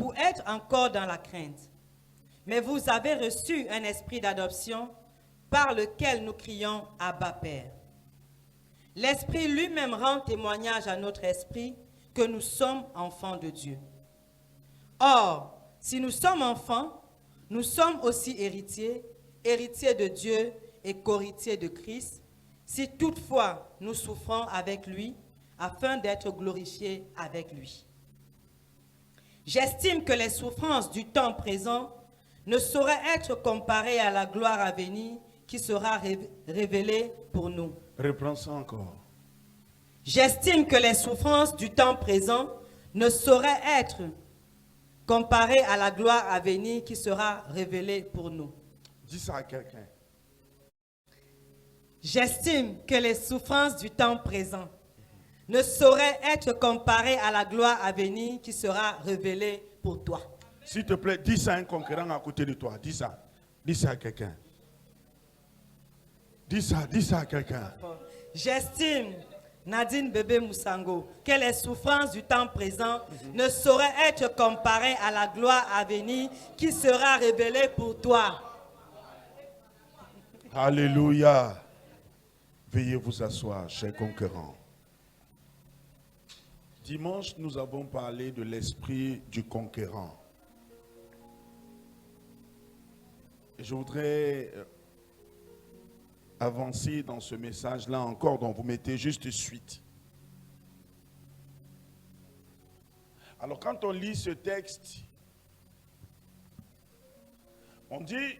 pour être encore dans la crainte. Mais vous avez reçu un esprit d'adoption par lequel nous crions « Abba, Père ». L'Esprit lui-même rend témoignage à notre esprit que nous sommes enfants de Dieu. Or, si nous sommes enfants, nous sommes aussi héritiers, héritiers de Dieu et co-héritiers de Christ, si toutefois nous souffrons avec lui, afin d'être glorifiés avec lui. J'estime que les souffrances du temps présent ne sauraient être comparées à la gloire à venir qui sera révélée pour nous. Reprends ça encore. J'estime que les souffrances du temps présent ne sauraient être comparées à la gloire à venir qui sera révélée pour nous. Dis ça à quelqu'un. J'estime que les souffrances du temps présent ne sauraient être comparées à la gloire à venir qui sera révélée pour toi. S'il te plaît, dis ça à un concurrent à côté de toi. Dis ça. Dis ça à quelqu'un. Dis ça à quelqu'un. J'estime, Nadine Bébé Moussango, que les souffrances du temps présent ne sauraient être comparées à la gloire à venir qui sera révélée pour toi. Alléluia. Veuillez vous asseoir, chers concurrents. Dimanche, nous avons parlé de l'esprit du conquérant. Et je voudrais avancer dans ce message-là encore, dont vous mettez juste suite. Alors, quand on lit ce texte, on dit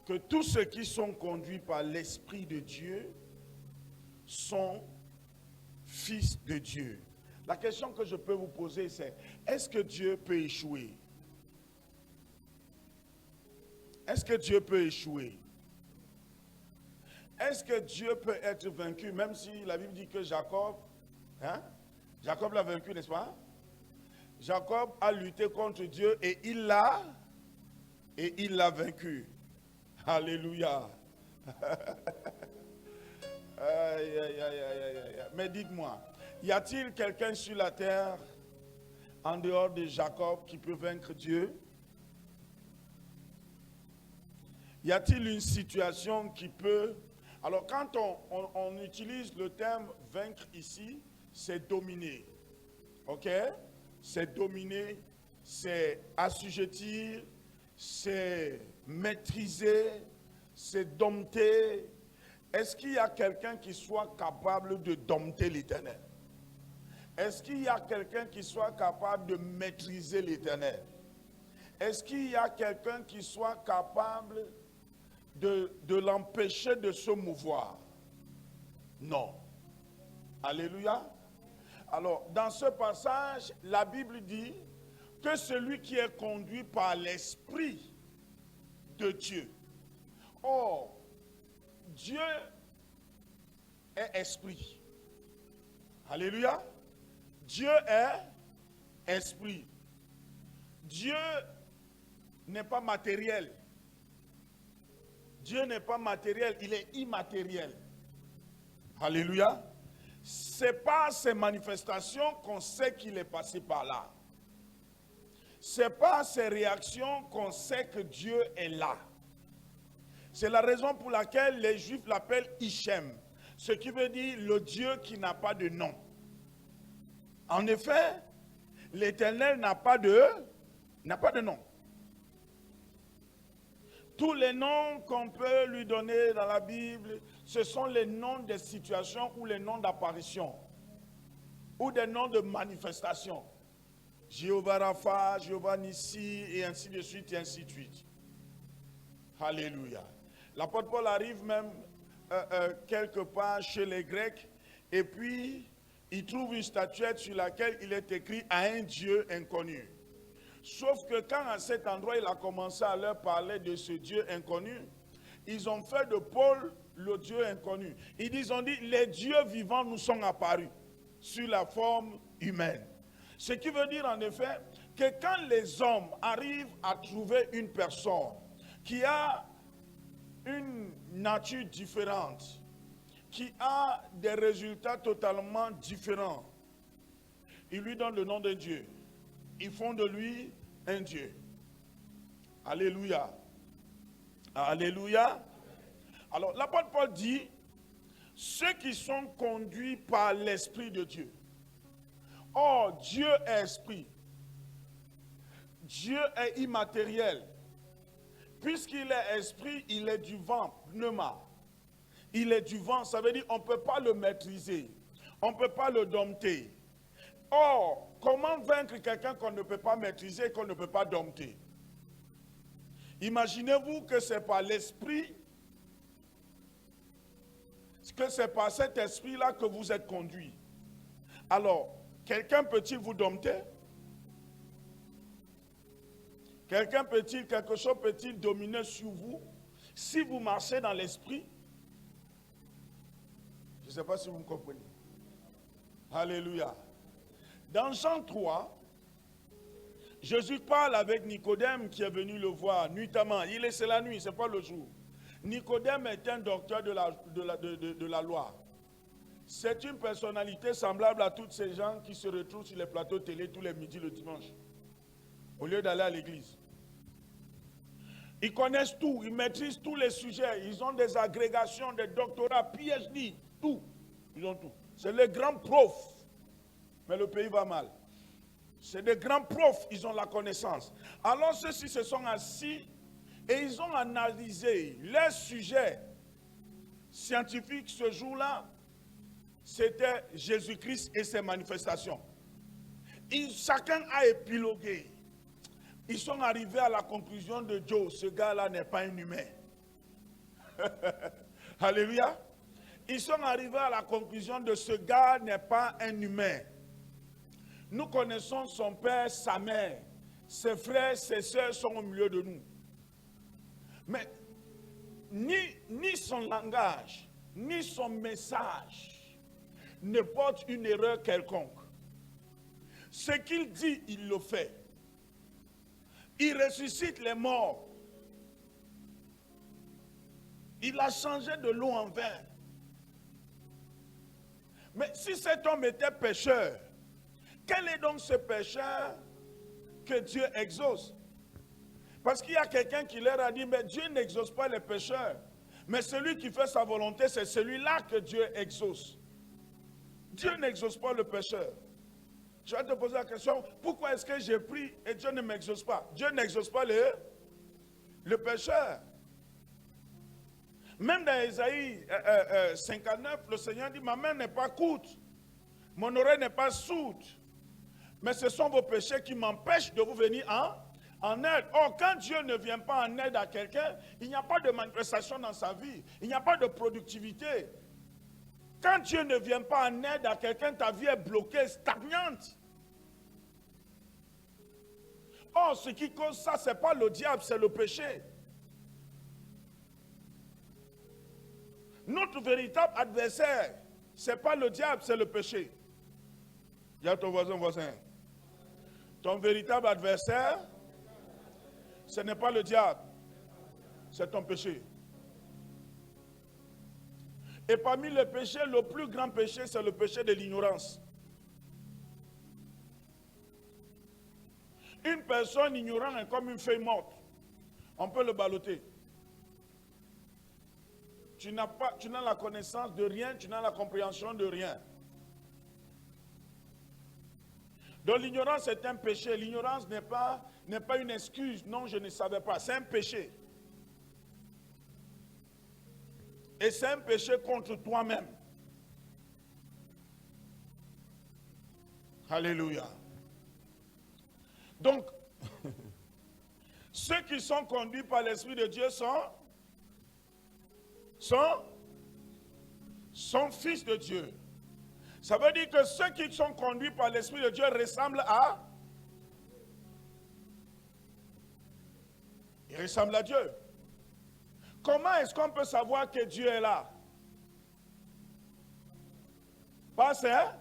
que tous ceux qui sont conduits par l'Esprit de Dieu sont fils de Dieu. La question que je peux vous poser, c'est: est-ce que Dieu peut échouer? Est-ce que Dieu peut échouer? Est-ce que Dieu peut être vaincu, même si la Bible dit que Jacob, Jacob l'a vaincu, n'est-ce pas? Jacob a lutté contre Dieu et il l'a vaincu. Alléluia. Mais dites-moi, y a-t-il quelqu'un sur la terre, en dehors de Jacob, qui peut vaincre Dieu? Y a-t-il une situation qui peut... Alors quand on utilise le terme vaincre ici, c'est dominer. Ok? C'est dominer, c'est assujettir, c'est maîtriser, c'est dompter. Est-ce qu'il y a quelqu'un qui soit capable de dompter l'Éternel? Est-ce qu'il y a quelqu'un qui soit capable de maîtriser l'Éternel? Est-ce qu'il y a quelqu'un qui soit capable de l'empêcher de se mouvoir? Non. Alléluia. Alors, dans ce passage, la Bible dit que celui qui est conduit par l'Esprit de Dieu. Or, Dieu est esprit. Alléluia. Dieu est esprit. Dieu n'est pas matériel. Dieu n'est pas matériel, il est immatériel. Alléluia. C'est par ces manifestations qu'on sait qu'il est passé par là. C'est par ces réactions qu'on sait que Dieu est là. C'est la raison pour laquelle les Juifs l'appellent Hichem, ce qui veut dire le Dieu qui n'a pas de nom. En effet, l'Éternel n'a pas de nom. Tous les noms qu'on peut lui donner dans la Bible, ce sont les noms des situations ou les noms d'apparition ou des noms de manifestation. Jéhovah Rapha, Jéhovah Nissi, et ainsi de suite, et ainsi de suite. Alléluia. L'apôtre Paul arrive même quelque part chez les Grecs, et puis il trouve une statuette sur laquelle il est écrit « à un Dieu inconnu ». Sauf que quand à cet endroit il a commencé à leur parler de ce Dieu inconnu, ils ont fait de Paul le Dieu inconnu. Ils ont dit, les dieux vivants nous sont apparus sur la forme humaine. Ce qui veut dire en effet que quand les hommes arrivent à trouver une personne qui a une nature différente, qui a des résultats totalement différents, ils lui donnent le nom de Dieu. ils font de lui un Dieu. Alléluia. Alléluia. Alors, l'apôtre Paul dit, ceux qui sont conduits par l'Esprit de Dieu. Or, Dieu est esprit. Dieu est immatériel. Puisqu'il est esprit, il est du vent, pneuma. Il est du vent, ça veut dire qu'on ne peut pas le maîtriser. On ne peut pas le dompter. Or, comment vaincre quelqu'un qu'on ne peut pas maîtriser et qu'on ne peut pas dompter? Imaginez-vous que c'est par l'esprit, que c'est par cet esprit-là que vous êtes conduit. Alors, quelqu'un peut-il vous dompter? Quelque chose peut-il dominer sur vous si vous marchez dans l'esprit? Je ne sais pas si vous me comprenez. Alléluia. Dans Jean 3, Jésus parle avec Nicodème qui est venu le voir nuitamment. C'est la nuit, ce n'est pas le jour. Nicodème est un docteur de la loi. C'est une personnalité semblable à tous ces gens qui se retrouvent sur les plateaux télé tous les midis le dimanche, au lieu d'aller à l'église. Ils connaissent tout, ils maîtrisent tous les sujets, ils ont des agrégations, des doctorats, PhD, tout. Ils ont tout. C'est les grands profs. Mais le pays va mal. C'est des grands profs, ils ont la connaissance. Alors ceux-ci se sont assis et ils ont analysé les sujets scientifiques ce jour-là. C'était Jésus-Christ et ses manifestations. Chacun a épilogué. Ils sont arrivés à la conclusion de Joe, ce gars-là n'est pas un humain. Alléluia. Ils sont arrivés à la conclusion de ce gars n'est pas un humain. Nous connaissons son père, sa mère, ses frères, ses soeurs sont au milieu de nous. Mais ni son langage, ni son message ne porte une erreur quelconque. Ce qu'il dit, il le fait. Il ressuscite les morts. Il a changé de l'eau en vin. Mais si cet homme était pécheur, quel est donc ce pécheur que Dieu exauce? Parce qu'il y a quelqu'un qui leur a dit, mais Dieu n'exauce pas les pécheurs. Mais celui qui fait sa volonté, c'est celui-là que Dieu exauce. Dieu n'exauce pas le pécheur. Je vais te poser la question, pourquoi est-ce que j'ai pris et Dieu ne m'exauce pas? Dieu n'exauce pas le pécheur. Même dans Ésaïe 59, le Seigneur dit, ma main n'est pas courte, mon oreille n'est pas sourde, mais ce sont vos péchés qui m'empêchent de vous venir en aide. Or, quand Dieu ne vient pas en aide à quelqu'un, il n'y a pas de manifestation dans sa vie, il n'y a pas de productivité. Quand Dieu ne vient pas en aide à quelqu'un, ta vie est bloquée, stagnante. Or, ce qui cause ça, ce n'est pas le diable, c'est le péché. Notre véritable adversaire, ce n'est pas le diable, c'est le péché. Il y a ton voisin. Ton véritable adversaire, ce n'est pas le diable, c'est ton péché. Et parmi les péchés, le plus grand péché, c'est le péché de l'ignorance. Une personne ignorante est comme une feuille morte. On peut le balloter. Tu n'as la connaissance de rien, tu n'as la compréhension de rien. Donc l'ignorance est un péché. L'ignorance n'est pas une excuse. Non, je ne savais pas. C'est un péché. Et c'est un péché contre toi-même. Alléluia. Donc, ceux qui sont conduits par l'Esprit de Dieu sont fils de Dieu. Ça veut dire que ceux qui sont conduits par l'Esprit de Dieu ressemblent à... Ils ressemblent à Dieu. Comment est-ce qu'on peut savoir que Dieu est là? Pas ça?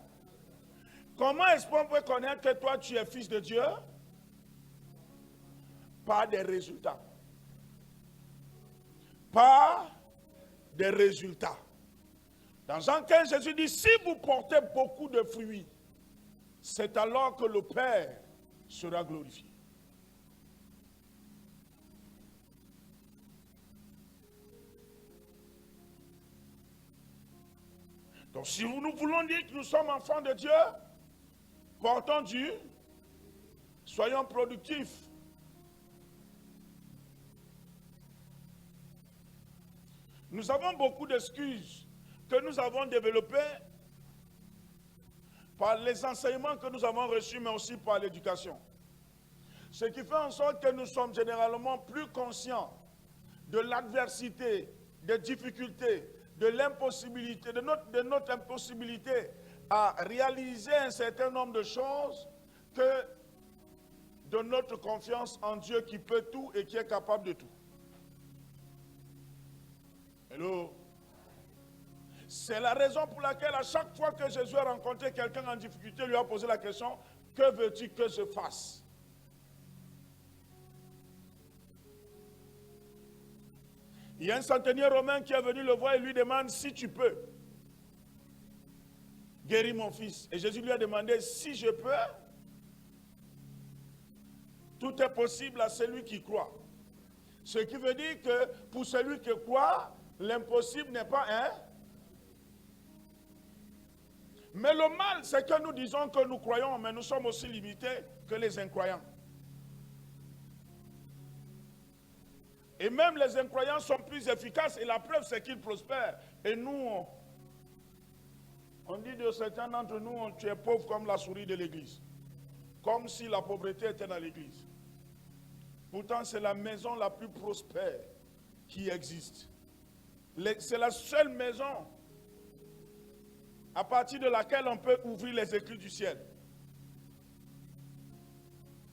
Comment est-ce qu'on peut connaître que toi tu es fils de Dieu? Par des résultats. Par des résultats. Dans Jean 15, Jésus dit, si vous portez beaucoup de fruits, c'est alors que le Père sera glorifié. Donc si nous voulons dire que nous sommes enfants de Dieu, portons Dieu, soyons productifs. Nous avons beaucoup d'excuses que nous avons développées par les enseignements que nous avons reçus, mais aussi par l'éducation. Ce qui fait en sorte que nous sommes généralement plus conscients de l'adversité, des difficultés, de l'impossibilité, de notre impossibilité à réaliser un certain nombre de choses que de notre confiance en Dieu qui peut tout et qui est capable de tout. Hello? C'est la raison pour laquelle à chaque fois que Jésus a rencontré quelqu'un en difficulté, il lui a posé la question, que veux-tu que je fasse? Il y a un centenier romain qui est venu le voir et lui demande si tu peux guérir mon fils. Et Jésus lui a demandé si je peux. Tout est possible à celui qui croit. Ce qui veut dire que pour celui qui croit, l'impossible n'est pas un. Mais le mal, c'est que nous disons que nous croyons, mais nous sommes aussi limités que les incroyants. Et même les incroyants sont plus efficaces et la preuve c'est qu'ils prospèrent. Et nous, on dit de certains d'entre nous, tu es pauvre comme la souris de l'église. Comme si la pauvreté était dans l'église. Pourtant c'est la maison la plus prospère qui existe. C'est la seule maison à partir de laquelle on peut ouvrir les écrits du ciel.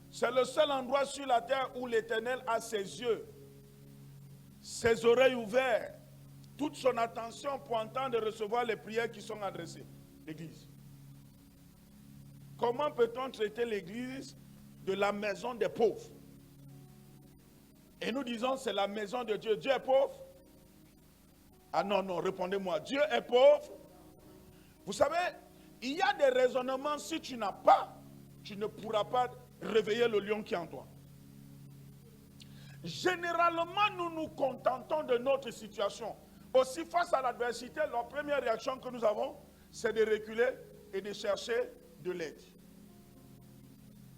C'est le seul endroit sur la terre où l'Éternel a ses yeux, ses oreilles ouvertes, toute son attention pour entendre et recevoir les prières qui sont adressées. L'église. Comment peut-on traiter l'église de la maison des pauvres? Et nous disons c'est la maison de Dieu. Dieu est pauvre? Ah non, non, répondez-moi. Dieu est pauvre? Vous savez, il y a des raisonnements, si tu n'as pas, tu ne pourras pas réveiller le lion qui est en toi. Généralement, nous nous contentons de notre situation. Aussi, face à l'adversité, la première réaction que nous avons, c'est de reculer et de chercher de l'aide.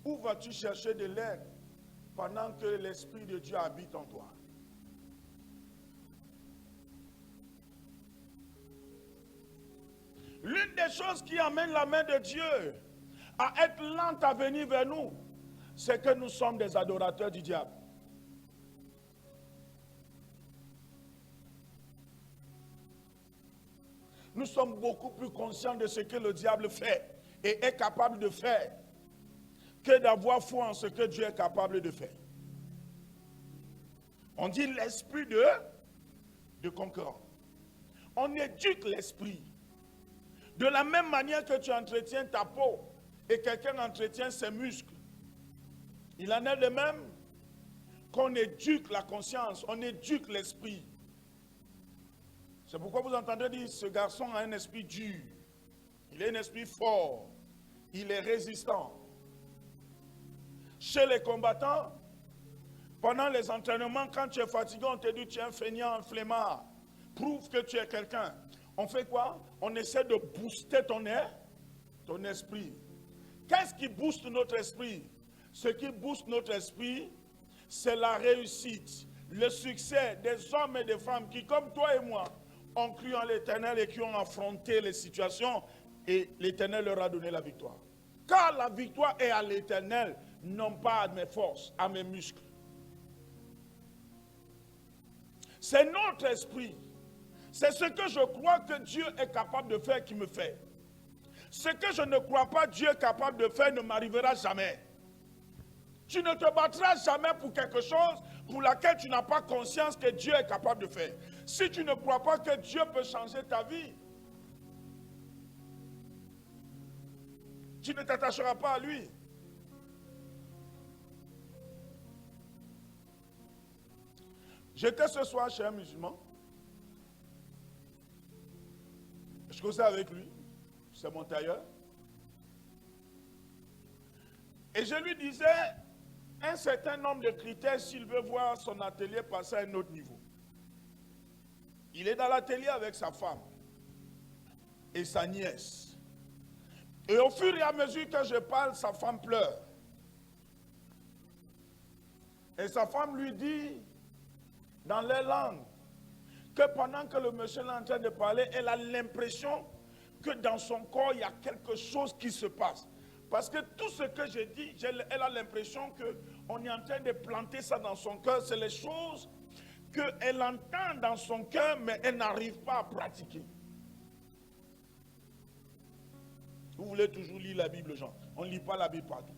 Où vas-tu chercher de l'aide pendant que l'Esprit de Dieu habite en toi? L'une des choses qui amène la main de Dieu à être lente à venir vers nous, c'est que nous sommes des adorateurs du diable. Nous sommes beaucoup plus conscients de ce que le diable fait et est capable de faire que d'avoir foi en ce que Dieu est capable de faire. On dit l'esprit de concurrent. On éduque l'esprit. De la même manière que tu entretiens ta peau et quelqu'un entretient ses muscles. Il en est de même qu'on éduque la conscience, on éduque l'esprit. C'est pourquoi vous entendez dire ce garçon a un esprit dur. Il a un esprit fort. Il est résistant. Chez les combattants, pendant les entraînements, quand tu es fatigué, on te dit tu es un feignant, un flemmard. Prouve que tu es quelqu'un. On fait quoi? On essaie de booster ton esprit. Qu'est-ce qui booste notre esprit? Ce qui booste notre esprit, c'est la réussite, le succès des hommes et des femmes qui, comme toi et moi, ont cru en l'Éternel et qui ont affronté les situations et l'Éternel leur a donné la victoire. Car la victoire est à l'Éternel, non pas à mes forces, à mes muscles. C'est notre esprit. C'est ce que je crois que Dieu est capable de faire qui me fait. Ce que je ne crois pas Dieu est capable de faire ne m'arrivera jamais. Tu ne te battras jamais pour quelque chose pour laquelle tu n'as pas conscience que Dieu est capable de faire. Si tu ne crois pas que Dieu peut changer ta vie, tu ne t'attacheras pas à lui. J'étais ce soir chez un musulman. Je causais avec lui. C'est mon tailleur. Et je lui disais un certain nombre de critères s'il veut voir son atelier passer à un autre niveau. Il est dans l'atelier avec sa femme et sa nièce. Et au fur et à mesure que je parle, sa femme pleure. Et sa femme lui dit, dans les langues, que pendant que le monsieur est en train de parler, elle a l'impression que dans son corps, il y a quelque chose qui se passe. Parce que tout ce que je dis, elle a l'impression qu'on est en train de planter ça dans son cœur. C'est les choses qu'elle entend dans son cœur, mais elle n'arrive pas à pratiquer. Vous voulez toujours lire la Bible, Jean? On ne lit pas la Bible partout.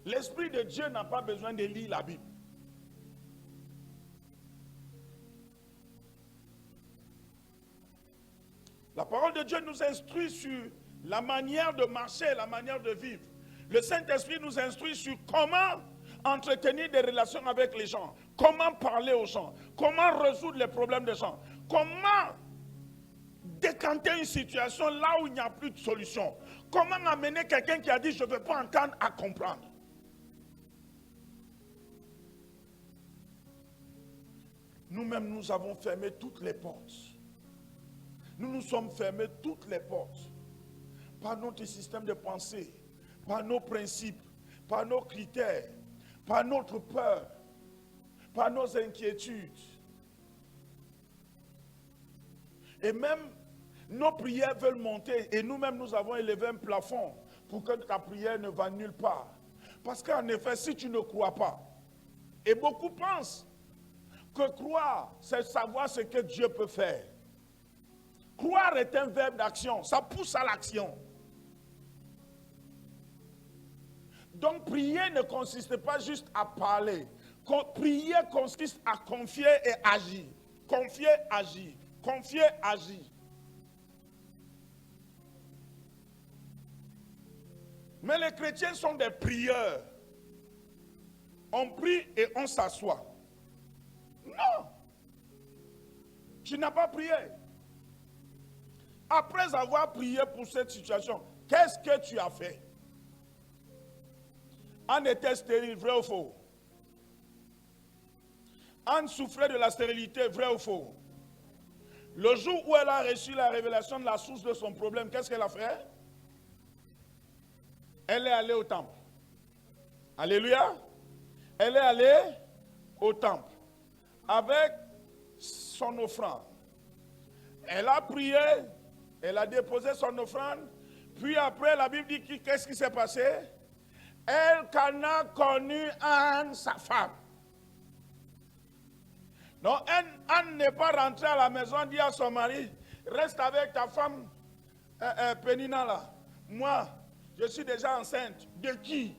L'Esprit de Dieu n'a pas besoin de lire la Bible. La parole de Dieu nous instruit sur la manière de marcher, la manière de vivre. Le Saint-Esprit nous instruit sur comment entretenir des relations avec les gens, comment parler aux gens, comment résoudre les problèmes des gens, comment décanter une situation là où il n'y a plus de solution, comment amener quelqu'un qui a dit « je ne veux pas entendre » à comprendre. Nous-mêmes, nous avons fermé toutes les portes. Nous nous sommes fermés toutes les portes par notre système de pensée, par nos principes, par nos critères, par notre peur, par nos inquiétudes. Et même nos prières veulent monter et nous-mêmes nous avons élevé un plafond pour que ta prière ne va nulle part. Parce qu'en effet, si tu ne crois pas, et beaucoup pensent que croire, c'est savoir ce que Dieu peut faire. Croire est un verbe d'action, ça pousse à l'action. Donc prier ne consiste pas juste à parler. Prier consiste à confier et agir. Confier, agir. Confier, agir. Mais les chrétiens sont des prieurs. On prie et on s'assoit. Non. Tu n'as pas prié. Après avoir prié pour cette situation, qu'est-ce que tu as fait? Anne était stérile, vrai ou faux? Anne souffrait de la stérilité, vrai ou faux? Le jour où elle a reçu la révélation de la source de son problème, qu'est-ce qu'elle a fait? Elle est allée au temple. Alléluia. Elle est allée au temple avec son offrande. Elle a prié. Elle a déposé son offrande, puis après la Bible dit qu'est-ce qui s'est passé? Elkana connut Anne, sa femme. Donc Anne n'est pas rentrée à la maison, dit à son mari, reste avec ta femme Pénina là. Moi, je suis déjà enceinte. De qui?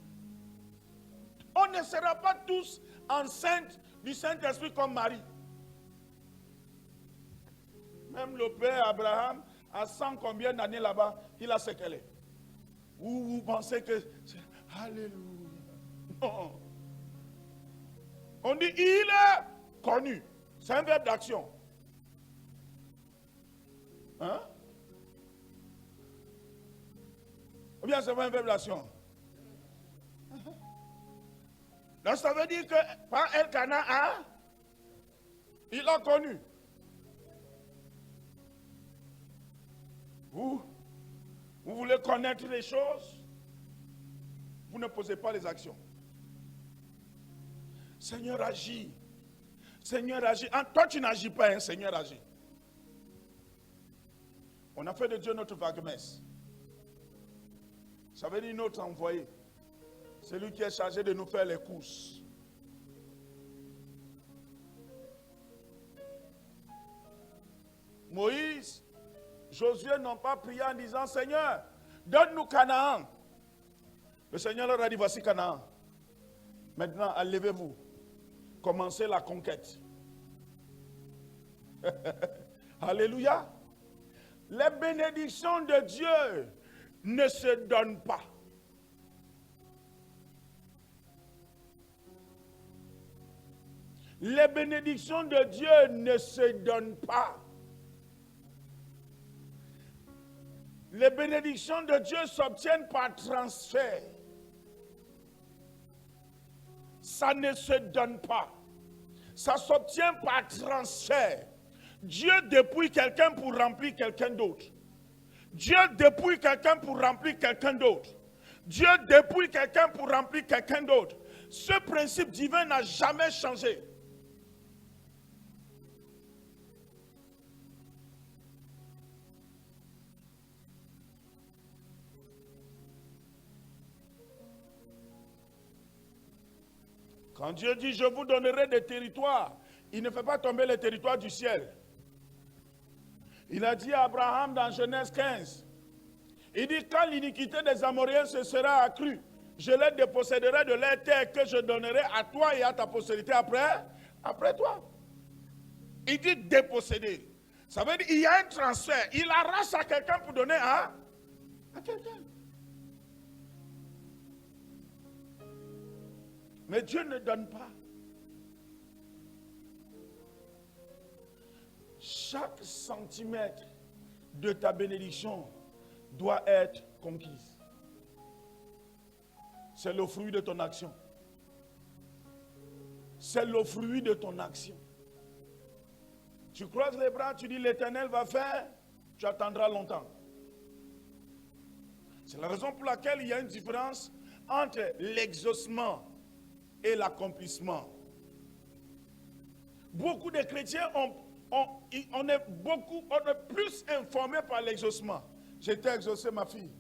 On ne sera pas tous enceintes du Saint-Esprit comme Marie. Même le père Abraham, à 100 combien d'années là-bas, il a ce qu'elle est. Vous pensez que... Alléluia. Non. On dit, il est connu. C'est un verbe d'action. Hein? Ou bien c'est pas un verbe d'action? Donc ça veut dire que par Elkana, hein, il a connu. Vous voulez connaître les choses, vous ne posez pas les actions. Seigneur, agis. Seigneur, agis. Toi, tu n'agis pas, hein, Seigneur, agis. On a fait de Dieu notre vague-messe. Ça veut dire notre envoyé. C'est lui qui est chargé de nous faire les courses. Moïse, Josué n'ont pas prié en disant, Seigneur, donne-nous Canaan. Le Seigneur leur a dit, voici Canaan. Maintenant, levez-vous. Commencez la conquête. Alléluia. Les bénédictions de Dieu ne se donnent pas. Les bénédictions de Dieu ne se donnent pas. Les bénédictions de Dieu s'obtiennent par transfert. Ça ne se donne pas. Ça s'obtient par transfert. Dieu dépouille quelqu'un pour remplir quelqu'un d'autre. Dieu dépouille quelqu'un pour remplir quelqu'un d'autre. Dieu dépouille quelqu'un pour remplir quelqu'un d'autre. Ce principe divin n'a jamais changé. Quand Dieu dit « Je vous donnerai des territoires », il ne fait pas tomber les territoires du ciel. Il a dit à Abraham dans Genèse 15, il dit « Quand l'iniquité des Amoréens se sera accrue, je les déposséderai de leur terre que je donnerai à toi et à ta postérité après toi. » Il dit « déposséder ». Ça veut dire qu'il y a un transfert. Il arrache à quelqu'un pour donner à quelqu'un. Mais Dieu ne donne pas. Chaque centimètre de ta bénédiction doit être conquise. C'est le fruit de ton action. C'est le fruit de ton action. Tu croises les bras, tu dis l'Éternel va faire, tu attendras longtemps. C'est la raison pour laquelle il y a une différence entre l'exaucement et l'accomplissement. Beaucoup de chrétiens on est plus informés par l'exaucement. J'étais exaucé, ma fille.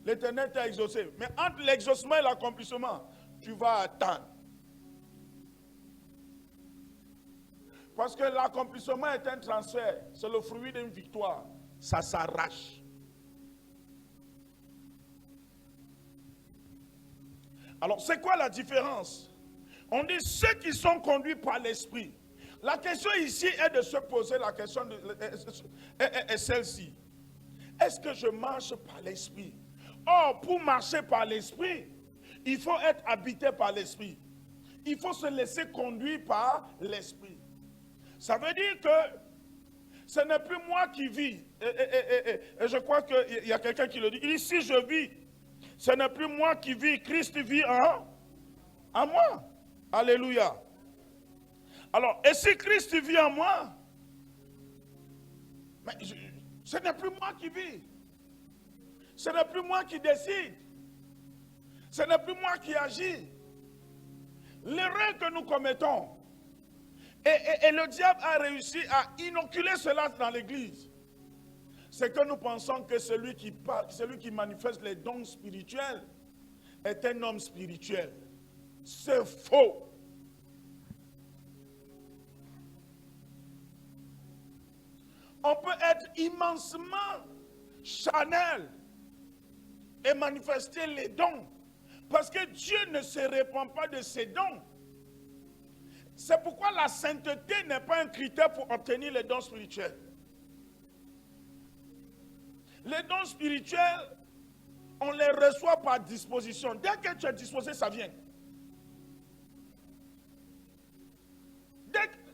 L'Éternel t'a exaucé. Mais entre l'exaucement et l'accomplissement, tu vas attendre. Parce que l'accomplissement est un transfert. C'est le fruit d'une victoire. Ça s'arrache. Alors, c'est quoi la différence? On dit ceux qui sont conduits par l'esprit. La question ici est de se poser la question est celle-ci. Est-ce que je marche par l'esprit? Or, pour marcher par l'esprit, il faut être habité par l'esprit. Il faut se laisser conduire par l'esprit. Ça veut dire que ce n'est plus moi qui vis. Et je crois qu'il y a quelqu'un qui le dit. Ici, je vis. Ce n'est plus moi qui vis. Christ vit en moi. Alléluia. Alors, et si Christ vit en moi, mais ce n'est plus moi qui vis. Ce n'est plus moi qui décide. Ce n'est plus moi qui agis. L'erreur que nous commettons, et le diable a réussi à inoculer cela dans l'église, c'est que nous pensons que celui qui manifeste les dons spirituels est un homme spirituel. C'est faux. On peut être immensement charnel et manifester les dons. Parce que Dieu ne se répand pas de ses dons. C'est pourquoi la sainteté n'est pas un critère pour obtenir les dons spirituels. Les dons spirituels, on les reçoit par disposition. Dès que tu es disposé, ça vient.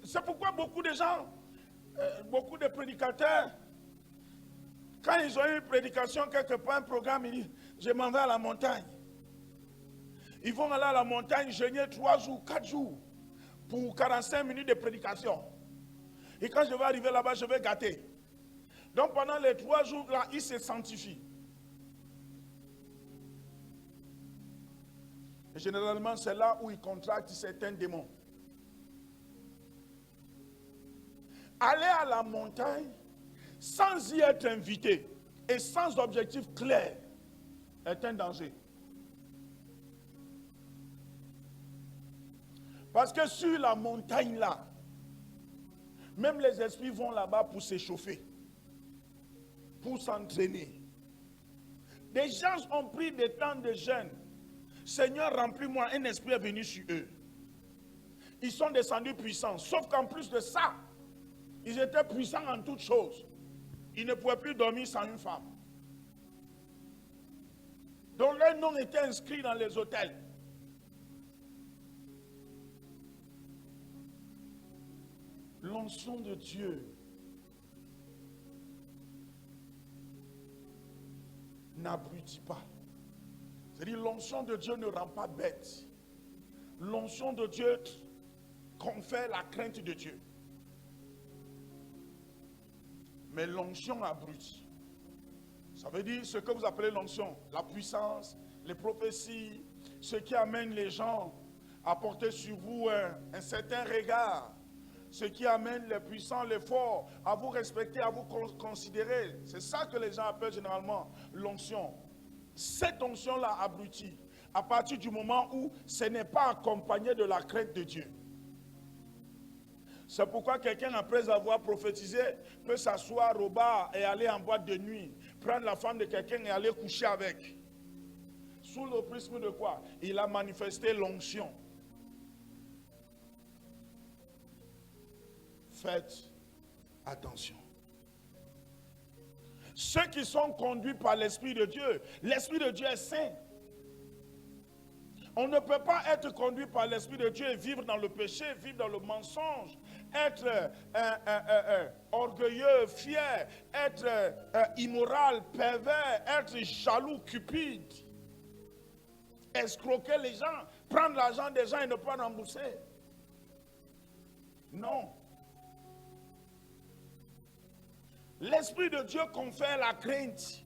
C'est pourquoi beaucoup de gens, beaucoup de prédicateurs, quand ils ont eu une prédication quelque part, un programme, ils disent, je m'en vais à la montagne. Ils vont aller à la montagne, jeûner 3 jours, 4 jours, pour 45 minutes de prédication. Et quand je vais arriver là-bas, je vais gâter. Donc pendant les 3 jours là, ils se sanctifient. Et généralement, c'est là où ils contractent certains démons. Aller à la montagne sans y être invité et sans objectif clair est un danger. Parce que sur la montagne là, même les esprits vont là-bas pour s'échauffer, pour s'entraîner. Des gens ont pris des temps de jeûne. Seigneur, remplis-moi, un esprit est venu sur eux. Ils sont descendus puissants, sauf qu'en plus de ça, ils étaient puissants en toutes choses. Ils ne pouvaient plus dormir sans une femme. Donc leur nom était inscrit dans les hôtels. L'onction de Dieu n'abrutit pas. C'est-à-dire, l'onction de Dieu ne rend pas bête. L'onction de Dieu confère la crainte de Dieu. Mais l'onction abrutit. Ça veut dire ce que vous appelez l'onction, la puissance, les prophéties, ce qui amène les gens à porter sur vous un certain regard, ce qui amène les puissants, les forts à vous respecter, à vous considérer. C'est ça que les gens appellent généralement l'onction. Cette onction-là abrutit à partir du moment où ce n'est pas accompagné de la crainte de Dieu. C'est pourquoi quelqu'un, après avoir prophétisé, peut s'asseoir au bar et aller en boîte de nuit, prendre la femme de quelqu'un et aller coucher avec. Sous le prisme de quoi? Il a manifesté l'onction. Faites attention. Ceux qui sont conduits par l'Esprit de Dieu est saint. On ne peut pas être conduit par l'Esprit de Dieu et vivre dans le péché, vivre dans le mensonge, être orgueilleux, fier, être immoral, pervers, être jaloux, cupide, escroquer les gens, prendre l'argent des gens et ne pas rembourser. Non. L'Esprit de Dieu confère la crainte.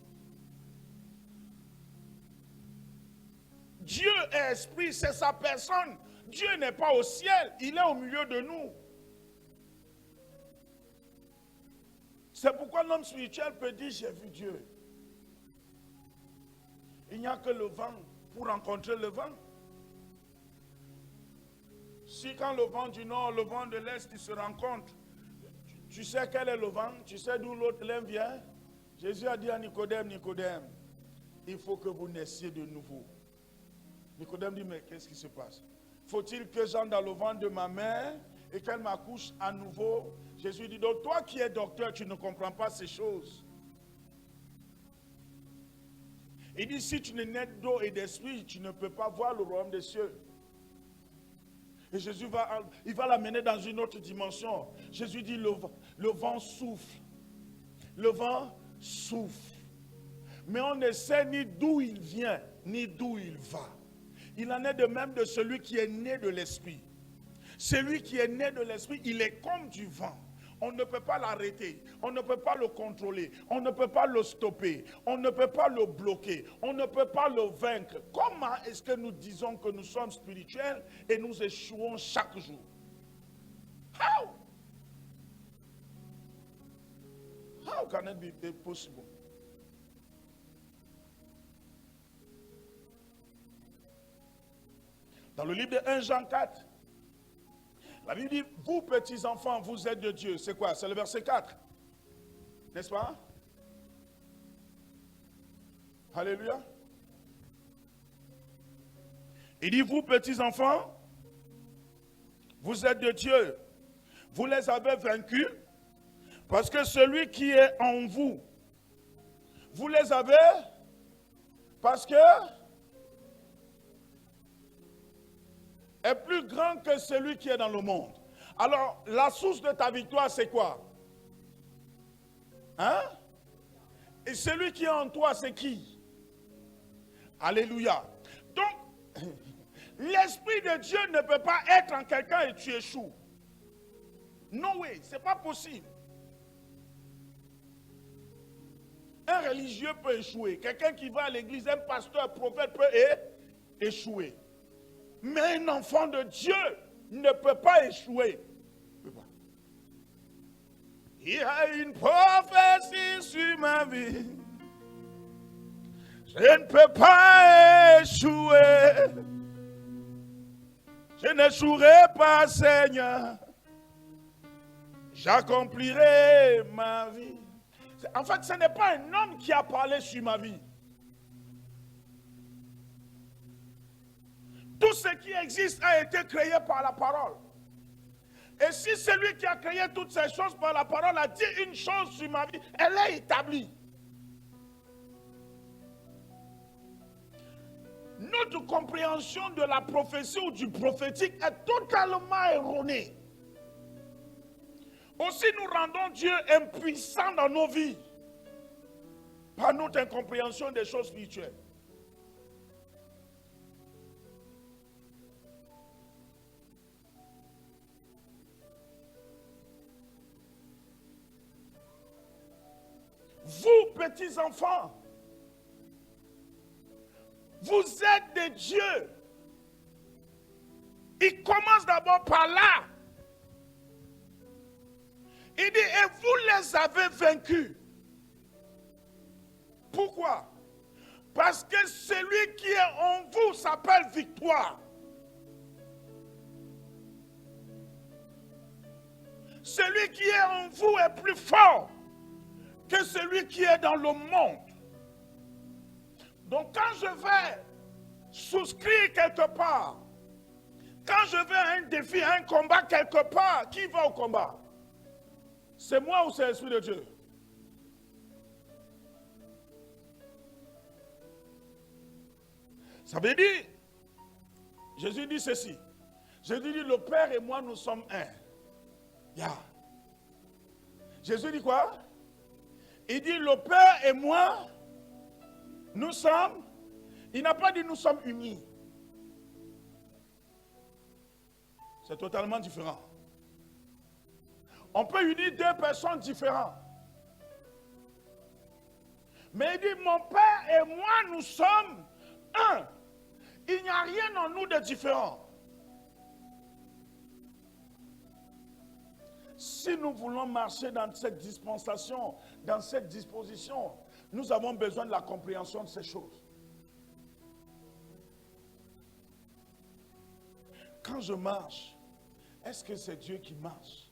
Dieu est esprit, c'est sa personne. Dieu n'est pas au ciel, il est au milieu de nous. C'est pourquoi l'homme spirituel peut dire j'ai vu Dieu. Il n'y a que le vent pour rencontrer le vent. Si quand le vent du nord, le vent de l'est, ils se rencontrent, tu sais quel est le vent, tu sais d'où l'autre l'un vient. Jésus a dit à Nicodème, Nicodème, il faut que vous naissiez de nouveau. Nicodème dit, mais qu'est-ce qui se passe? Faut-il que j'entre dans le ventre de ma mère et qu'elle m'accouche à nouveau? Jésus dit, donc toi qui es docteur, tu ne comprends pas ces choses. Il dit, si tu n'es né d'eau et d'esprit, tu ne peux pas voir le royaume des cieux. Et Jésus va l'amener dans une autre dimension. Jésus dit, le vent souffle. Le vent souffle. Mais on ne sait ni d'où il vient, ni d'où il va. Il en est de même de celui qui est né de l'esprit. Celui qui est né de l'esprit, il est comme du vent. On ne peut pas l'arrêter, on ne peut pas le contrôler, on ne peut pas le stopper, on ne peut pas le bloquer, on ne peut pas le vaincre. Comment est-ce que nous disons que nous sommes spirituels et nous échouons chaque jour? How can it be possible? Dans le livre de 1 Jean 4, la Bible dit, vous petits enfants, vous êtes de Dieu. C'est quoi? C'est le verset 4. N'est-ce pas? Alléluia. Il dit, vous petits enfants, vous êtes de Dieu. Vous les avez vaincus parce que celui qui est en vous, vous les avez parce que est plus grand que celui qui est dans le monde. Alors, la source de ta victoire, c'est quoi? Hein? Et celui qui est en toi, c'est qui? Alléluia. Donc, l'Esprit de Dieu ne peut pas être en quelqu'un et tu échoues. Non, oui, c'est pas possible. Un religieux peut échouer. Quelqu'un qui va à l'église, un pasteur, un prophète peut échouer. Mais un enfant de Dieu ne peut pas échouer. Il y a une prophétie sur ma vie. Je ne peux pas échouer. Je n'échouerai pas, Seigneur. J'accomplirai ma vie. En fait, ce n'est pas un homme qui a parlé sur ma vie. Tout ce qui existe a été créé par la parole. Et si celui qui a créé toutes ces choses par la parole a dit une chose sur ma vie, elle est établie. Notre compréhension de la prophétie ou du prophétique est totalement erronée. Aussi nous rendons Dieu impuissant dans nos vies. par notre incompréhension des choses spirituelles. Vous, petits enfants, vous êtes des dieux. Il commence d'abord par là. Il dit, et vous les avez vaincus. Pourquoi? Parce que celui qui est en vous s'appelle victoire. Celui qui est en vous est plus fort que celui qui est dans le monde. Donc quand je vais souscrire quelque part, quand je vais à un défi, à un combat quelque part, qui va au combat? C'est moi ou c'est l'Esprit de Dieu? Ça veut dire, Jésus dit ceci. Jésus dit, le Père et moi, nous sommes un. Yeah. Jésus dit quoi? Il dit, le Père et moi, nous sommes, il n'a pas dit nous sommes unis. C'est totalement différent. On peut unir deux personnes différentes. Mais il dit, mon Père et moi, nous sommes un. Il n'y a rien en nous de différent. Si nous voulons marcher dans cette dispensation, dans cette disposition, nous avons besoin de la compréhension de ces choses. Quand je marche, est-ce que c'est Dieu qui marche?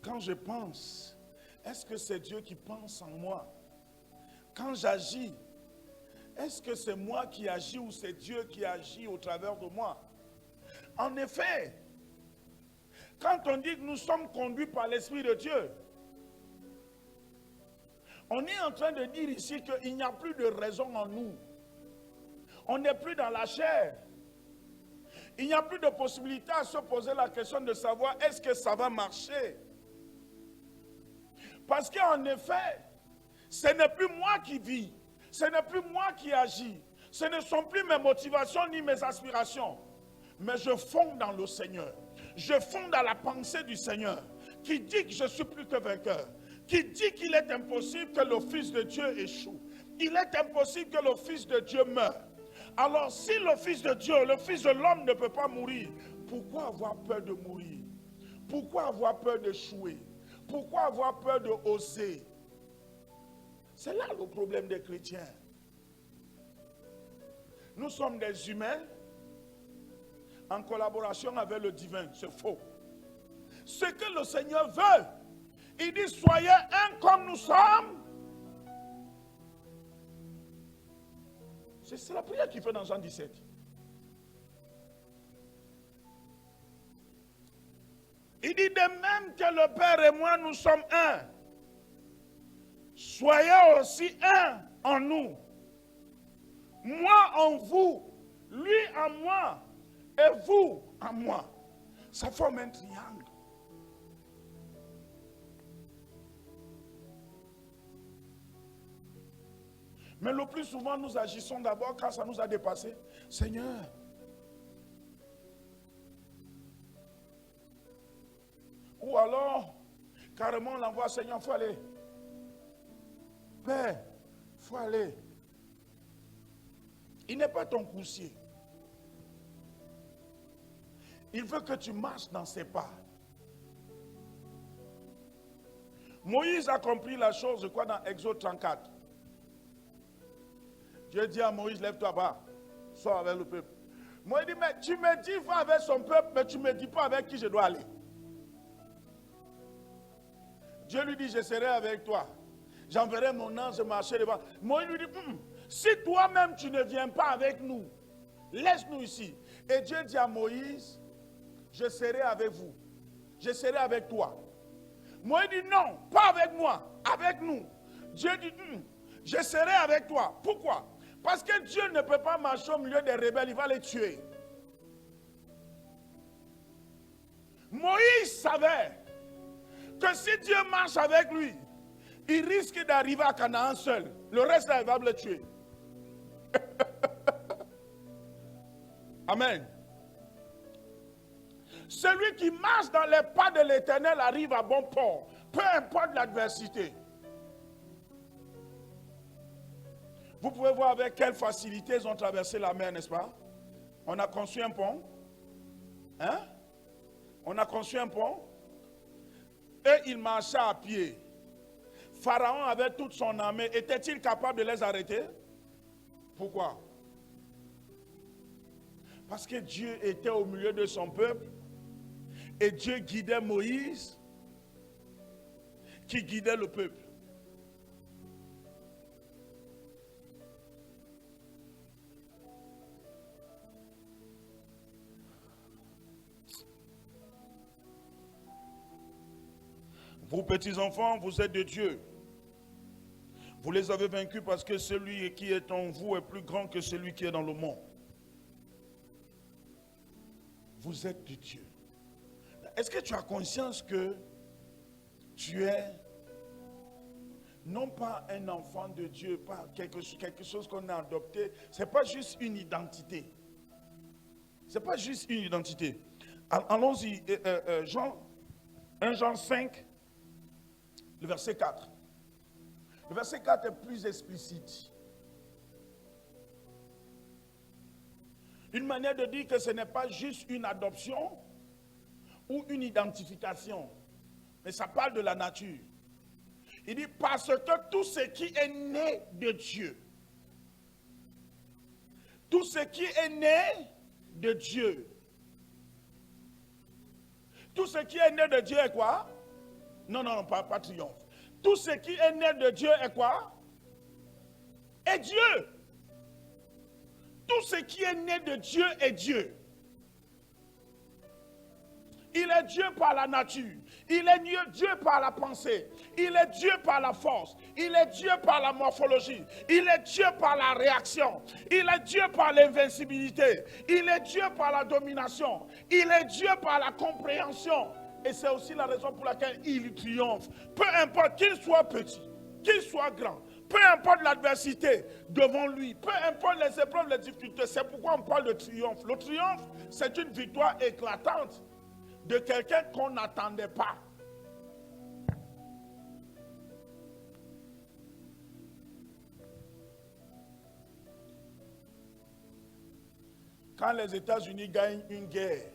Quand je pense, est-ce que c'est Dieu qui pense en moi? Quand j'agis, est-ce que c'est moi qui agis ou c'est Dieu qui agit au travers de moi? En effet, quand on dit que nous sommes conduits par l'Esprit de Dieu, on est en train de dire ici qu'il n'y a plus de raison en nous. On n'est plus dans la chair. Il n'y a plus de possibilité à se poser la question de savoir est-ce que ça va marcher. Parce qu'en effet, ce n'est plus moi qui vis, ce n'est plus moi qui agis, ce ne sont plus mes motivations ni mes aspirations, mais je fonde dans le Seigneur. Je fonde dans la pensée du Seigneur, qui dit que je suis plus que vainqueur, qui dit qu'il est impossible que le Fils de Dieu échoue. Il est impossible que le Fils de Dieu meure. Alors si le Fils de Dieu, le Fils de l'homme ne peut pas mourir, pourquoi avoir peur de mourir? Pourquoi avoir peur d'échouer? Pourquoi avoir peur de oser? C'est là le problème des chrétiens. Nous sommes des humains en collaboration avec le divin. C'est faux. Ce que le Seigneur veut, il dit soyez un comme nous sommes. C'est la prière qu'il fait dans Jean 17. Il dit de même que le Père et moi nous sommes un. Soyez aussi un en nous. Moi en vous, lui en moi et vous en moi. Ça forme un triangle. Mais le plus souvent, nous agissons d'abord quand ça nous a dépassé. Seigneur, ou alors, carrément, on l'envoie, Seigneur, il faut aller. Père, il faut aller. Il n'est pas ton coursier. Il veut que tu marches dans ses pas. Moïse a compris la chose, je crois, dans Exode 34. Dieu dit à Moïse, lève-toi bas, sors avec le peuple. Moïse dit, mais tu me dis, va avec son peuple, mais tu ne me dis pas avec qui je dois aller. Dieu lui dit, je serai avec toi. J'enverrai mon ange marcher devant. Moïse lui dit, si toi-même tu ne viens pas avec nous, laisse-nous ici. Et Dieu dit à Moïse, je serai avec vous. Je serai avec toi. Moïse dit, non, pas avec moi, avec nous. Dieu dit, je serai avec toi. Pourquoi? Parce que Dieu ne peut pas marcher au milieu des rebelles, il va les tuer. Moïse savait que si Dieu marche avec lui, il risque d'arriver à Canaan seul. Le reste, là, il va le tuer. Amen. Celui qui marche dans les pas de l'Éternel arrive à bon port, peu importe l'adversité. Vous pouvez voir avec quelle facilité ils ont traversé la mer, n'est-ce pas? On a construit un pont. Hein? On a construit un pont. Et ils marchaient à pied. Pharaon avait toute son armée. Était-il capable de les arrêter? Pourquoi? Parce que Dieu était au milieu de son peuple. Et Dieu guidait Moïse, qui guidait le peuple. Vous, petits enfants, vous êtes de Dieu. Vous les avez vaincus parce que celui qui est en vous est plus grand que celui qui est dans le monde. Vous êtes de Dieu. Est-ce que tu as conscience que tu es non pas un enfant de Dieu, pas quelque chose qu'on a adopté, ce n'est pas juste une identité. Ce n'est pas juste une identité. Allons-y, 1 Jean 5, le verset 4. Le verset 4 est plus explicite. Une manière de dire que ce n'est pas juste une adoption ou une identification, mais ça parle de la nature. Il dit parce que tout ce qui est né de Dieu, tout ce qui est né de Dieu, tout ce qui est né de Dieu est quoi? Non, pas triomphe. Tout ce qui est né de Dieu est quoi? Est Dieu. Tout ce qui est né de Dieu est Dieu. Il est Dieu par la nature. Il est Dieu par la pensée. Il est Dieu par la force. Il est Dieu par la morphologie. Il est Dieu par la réaction. Il est Dieu par l'invincibilité. Il est Dieu par la domination. Il est Dieu par la compréhension. Et c'est aussi la raison pour laquelle il triomphe. Peu importe qu'il soit petit, qu'il soit grand, peu importe l'adversité devant lui, peu importe les épreuves, les difficultés, c'est pourquoi on parle de triomphe. Le triomphe, c'est une victoire éclatante de quelqu'un qu'on n'attendait pas. Quand les États-Unis gagnent une guerre,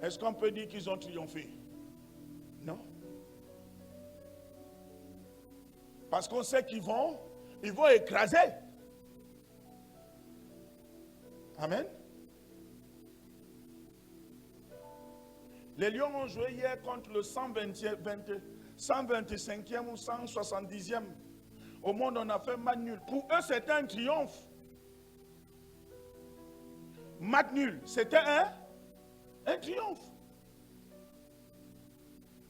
est-ce qu'on peut dire qu'ils ont triomphé? Non. Parce qu'on sait qu'ils vont écraser. Amen. Les Lions ont joué hier contre le 125e ou 170e. Au monde, on a fait match nul. Pour eux, c'était un triomphe. Match nul, c'était un triomphe.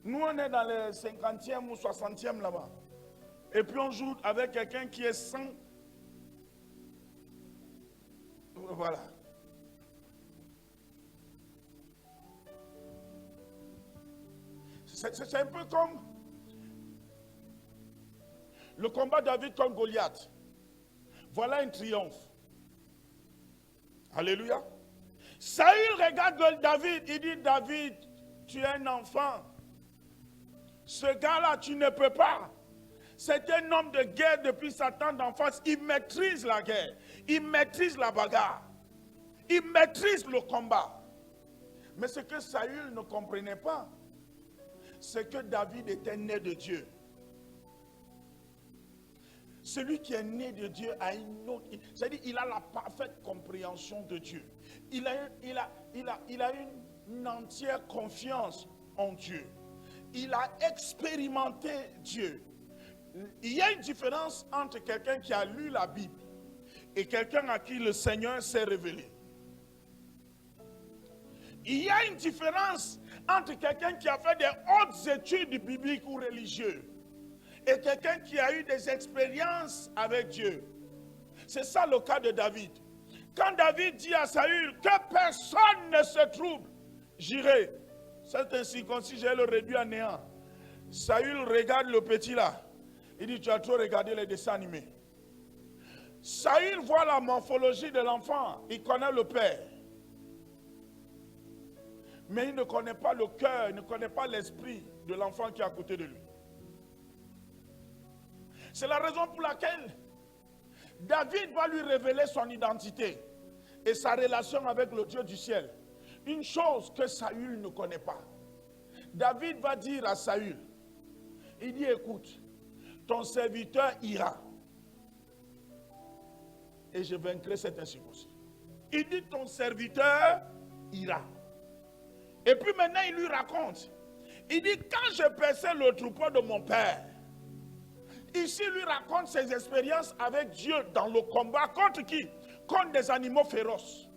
Nous, on est dans les 50e ou 60e là-bas. Et puis on joue avec quelqu'un qui est 100. Voilà. C'est un peu comme le combat David contre Goliath. Voilà un triomphe. Alléluia. Saül regarde David, il dit David, tu es un enfant. Ce gars-là, tu ne peux pas. C'est un homme de guerre depuis sa tendre d'enfance. Il maîtrise la guerre. Il maîtrise la bagarre. Il maîtrise le combat. Mais ce que Saül ne comprenait pas, c'est que David était né de Dieu. Celui qui est né de Dieu a une autre... C'est-à-dire il a la parfaite compréhension de Dieu. Il a une entière confiance en Dieu. Il a expérimenté Dieu. Il y a une différence entre quelqu'un qui a lu la Bible et quelqu'un à qui le Seigneur s'est révélé. Il y a une différence entre quelqu'un qui a fait des hautes études bibliques ou religieuses et quelqu'un qui a eu des expériences avec Dieu. C'est ça le cas de David. Quand David dit à Saül que personne ne se trouble, j'irai. C'est ainsi, comme si je le réduis à néant. Saül regarde le petit là. Il dit, tu as trop regardé les dessins animés. Saül voit la morphologie de l'enfant. Il connaît le père. Mais il ne connaît pas le cœur, il ne connaît pas l'esprit de l'enfant qui est à côté de lui. C'est la raison pour laquelle David va lui révéler son identité et sa relation avec le Dieu du ciel. Une chose que Saül ne connaît pas. David va dire à Saül, il dit, écoute, ton serviteur ira et je vaincrai cette incirconcision. Il dit, ton serviteur ira. Et puis maintenant, il lui raconte. Il dit, quand je paissais le troupeau de mon père, ici, il lui raconte ses expériences avec Dieu dans le combat. Contre qui? Contre des animaux féroces.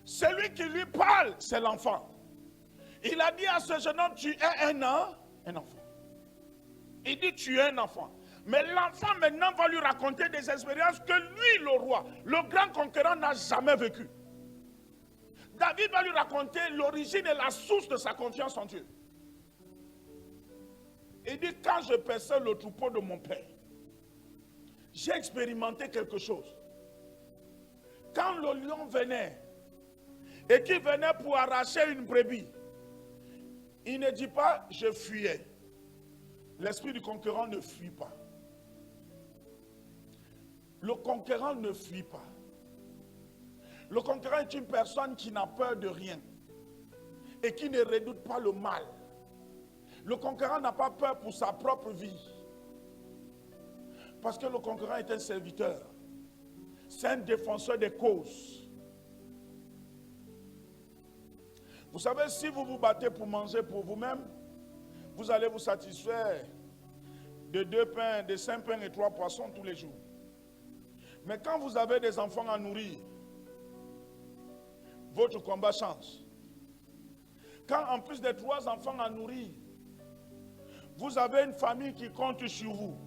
Celui qui lui parle, c'est l'enfant. Il a dit à ce jeune homme, tu es un enfant. Il dit, tu es un enfant. Mais l'enfant maintenant va lui raconter des expériences que lui, le roi, le grand conquérant, n'a jamais vécues. David va lui raconter l'origine et la source de sa confiance en Dieu. Il dit, quand je paissais le troupeau de mon père, j'ai expérimenté quelque chose. Quand le lion venait, et qu'il venait pour arracher une brebis, il ne dit pas, je fuyais. L'esprit du conquérant ne fuit pas. Le conquérant ne fuit pas. Le conquérant est une personne qui n'a peur de rien et qui ne redoute pas le mal. Le conquérant n'a pas peur pour sa propre vie. Parce que le conquérant est un serviteur. C'est un défenseur des causes. Vous savez, si vous vous battez pour manger pour vous-même, vous allez vous satisfaire de 2 pains, de 5 pains et 3 poissons tous les jours. Mais quand vous avez des enfants à nourrir, votre combat change. Quand en plus des 3 enfants à nourrir, vous avez une famille qui compte sur vous,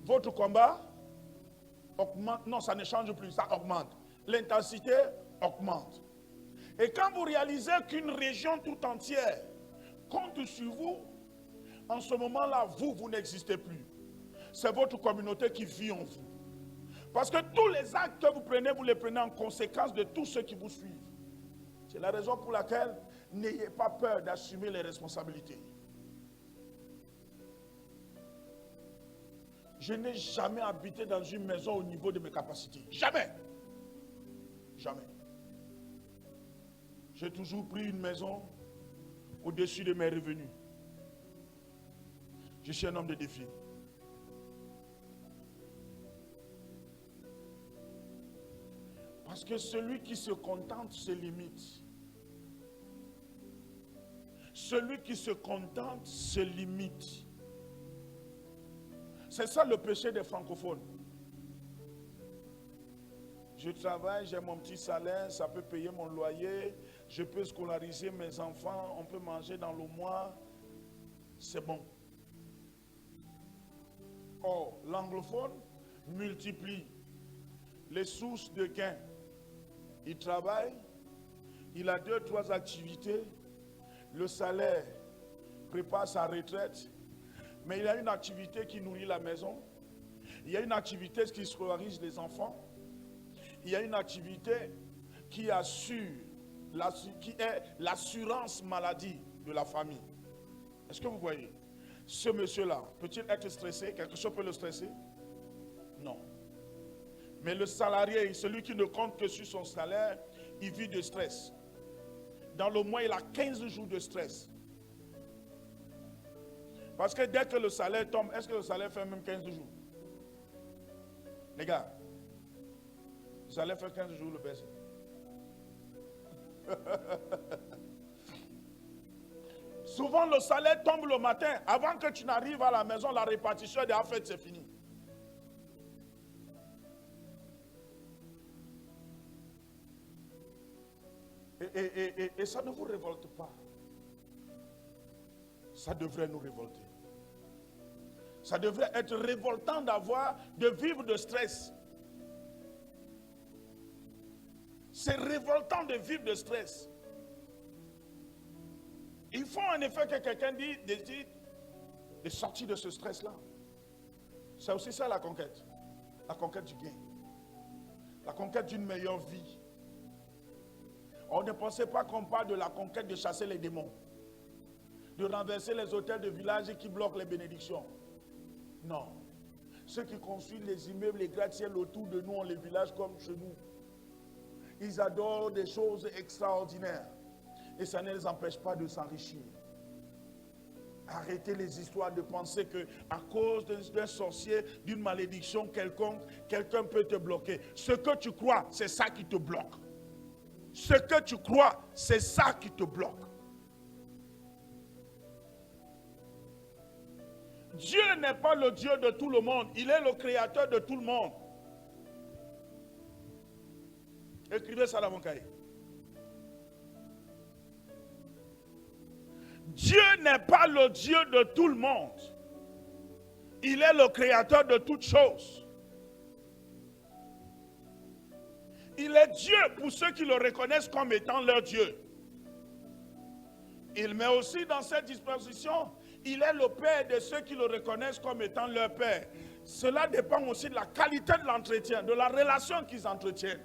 votre combat augmente. Non, ça ne change plus, ça augmente. L'intensité augmente. Et quand vous réalisez qu'une région tout entière compte sur vous, en ce moment-là, vous n'existez plus. C'est votre communauté qui vit en vous. Parce que tous les actes que vous les prenez en conséquence de tous ceux qui vous suivent. C'est la raison pour laquelle n'ayez pas peur d'assumer les responsabilités. Je n'ai jamais habité dans une maison au niveau de mes capacités. Jamais. Jamais. J'ai toujours pris une maison au-dessus de mes revenus. Je suis un homme de défi. Parce que celui qui se contente se limite. Celui qui se contente se limite. C'est ça le péché des francophones. Je travaille, j'ai mon petit salaire, ça peut payer mon loyer, je peux scolariser mes enfants, on peut manger dans le mois, c'est bon. Or, l'anglophone multiplie les sources de gains. Il travaille, il a 2, 3 activités, le salaire prépare sa retraite, mais il y a une activité qui nourrit la maison, il y a une activité qui scolarise les enfants, il y a une activité qui assure, qui est l'assurance maladie de la famille. Est-ce que vous voyez? Ce monsieur-là, peut-il être stressé? Quelque chose peut le stresser? Non. Mais le salarié, celui qui ne compte que sur son salaire, il vit de stress. Dans le mois, il a 15 jours de stress. Parce que dès que le salaire tombe, est-ce que le salaire fait même 15 jours? Les gars, le salaire fait 15 jours le baisse. Souvent, le salaire tombe le matin. Avant que tu n'arrives à la maison, la répartition est déjà faite, c'est fini. Et ça ne vous révolte pas. Ça devrait nous révolter. Ça devrait être révoltant de vivre de stress. C'est révoltant de vivre de stress. faut en effet que quelqu'un décide de sortir de ce stress-là. C'est aussi ça la conquête. La conquête du gain. La conquête d'une meilleure vie. On ne pensait pas qu'on parle de la conquête de chasser les démons. De renverser les hôtels de village qui bloquent les bénédictions. Non. Ceux qui construisent les immeubles, les gratte-ciel autour de nous, ont les villages comme chez nous. Ils adorent des choses extraordinaires. Et ça ne les empêche pas de s'enrichir. Arrêtez les histoires de penser que à cause d'un sorcier, d'une malédiction quelconque, quelqu'un peut te bloquer. Ce que tu crois, c'est ça qui te bloque. Ce que tu crois, c'est ça qui te bloque. Dieu n'est pas le Dieu de tout le monde. Il est le créateur de tout le monde. Écrivez ça dans mon cahier. Dieu n'est pas le Dieu de tout le monde. Il est le créateur de toutes choses. Il est Dieu pour ceux qui le reconnaissent comme étant leur Dieu. Il met aussi dans cette disposition, il est le Père de ceux qui le reconnaissent comme étant leur Père. Cela dépend aussi de la qualité de l'entretien, de la relation qu'ils entretiennent.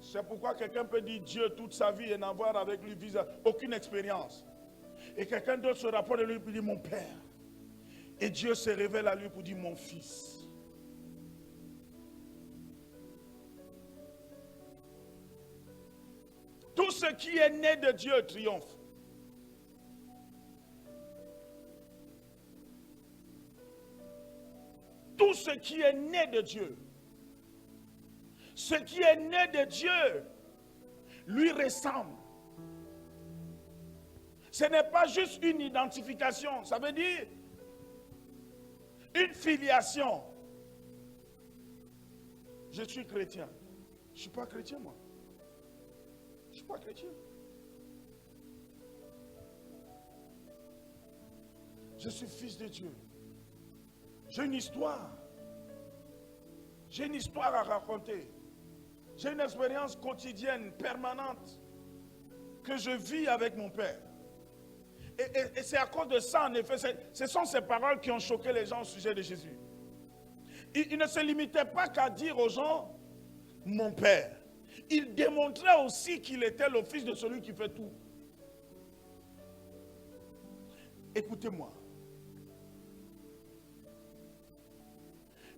C'est pourquoi quelqu'un peut dire Dieu toute sa vie et n'avoir avec lui aucune expérience. Et quelqu'un d'autre se rapporte à lui pour dire mon Père. Et Dieu se révèle à lui pour dire mon Fils. Tout ce qui est né de Dieu triomphe. Tout ce qui est né de Dieu. Ce qui est né de Dieu lui ressemble. Ce n'est pas juste une identification, ça veut dire une filiation. Je suis chrétien. Je ne suis pas chrétien, moi. Je ne suis pas chrétien. Je suis fils de Dieu. J'ai une histoire. J'ai une histoire à raconter. J'ai une expérience quotidienne, permanente, que je vis avec mon Père. Et c'est à cause de ça, en effet, ce sont ces paroles qui ont choqué les gens au sujet de Jésus. Il ne se limitait pas qu'à dire aux gens, mon Père. Il démontrait aussi qu'il était le fils de celui qui fait tout. Écoutez-moi.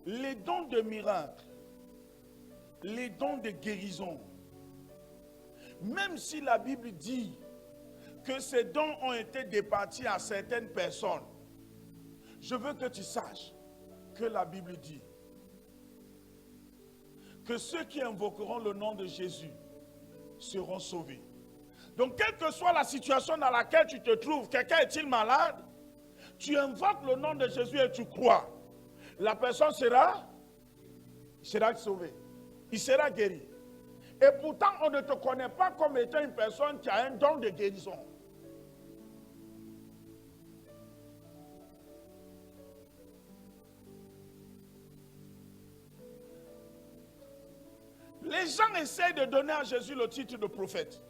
Les dons de miracles, les dons de guérison, même si la Bible dit que ces dons ont été départis à certaines personnes, je veux que tu saches que la Bible dit que ceux qui invoqueront le nom de Jésus seront sauvés. Donc, quelle que soit la situation dans laquelle tu te trouves, quelqu'un est-il malade, tu invoques le nom de Jésus et tu crois. La personne sera sauvée. Il sera guéri. Et pourtant, on ne te connaît pas comme étant une personne qui a un don de guérison. Les gens essaient de donner à Jésus le titre de prophète.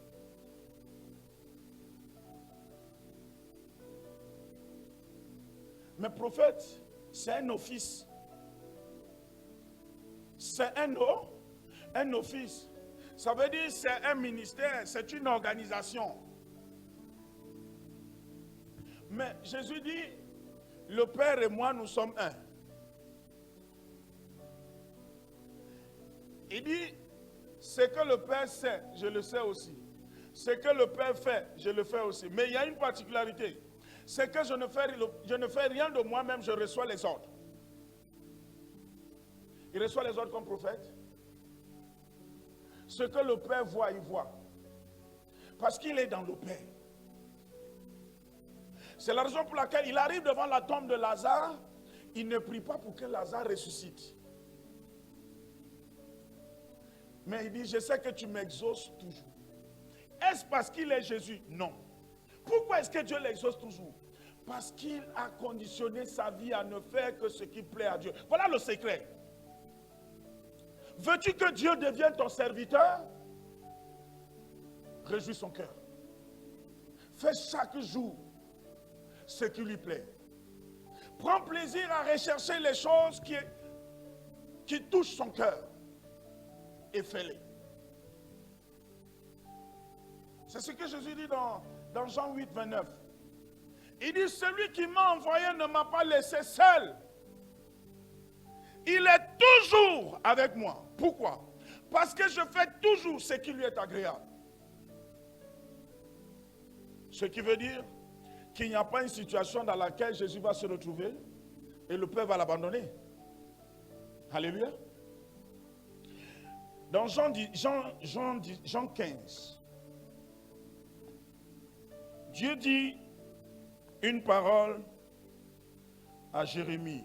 Mais prophète, c'est un office. C'est un office. Ça veut dire c'est un ministère, c'est une organisation. Mais Jésus dit, le Père et moi, nous sommes un. Il dit, ce que le Père sait, je le sais aussi. Ce que le Père fait, je le fais aussi. Mais il y a une particularité. C'est que je ne fais rien de moi-même, je reçois les ordres. Il reçoit les ordres comme prophète. Ce que le Père voit, il voit. Parce qu'il est dans le Père. C'est la raison pour laquelle il arrive devant la tombe de Lazare. Il ne prie pas pour que Lazare ressuscite. Mais il dit, je sais que tu m'exauces toujours. Est-ce parce qu'il est Jésus? Non. Pourquoi est-ce que Dieu l'exauce toujours? Parce qu'il a conditionné sa vie à ne faire que ce qui plaît à Dieu. Voilà le secret. Veux-tu que Dieu devienne ton serviteur? réjouit son cœur. Fait chaque jour ce qui lui plaît. Prends plaisir à rechercher les choses qui touchent son cœur. Et fais-les. C'est ce que Jésus dit dans Jean 8, 29. Il dit, celui qui m'a envoyé ne m'a pas laissé seul. Il est toujours avec moi. Pourquoi? Parce que je fais toujours ce qui lui est agréable. Ce qui veut dire qu'il n'y a pas une situation dans laquelle Jésus va se retrouver et le peuple va l'abandonner. Alléluia. Dans Jean 15, Dieu dit une parole à Jérémie.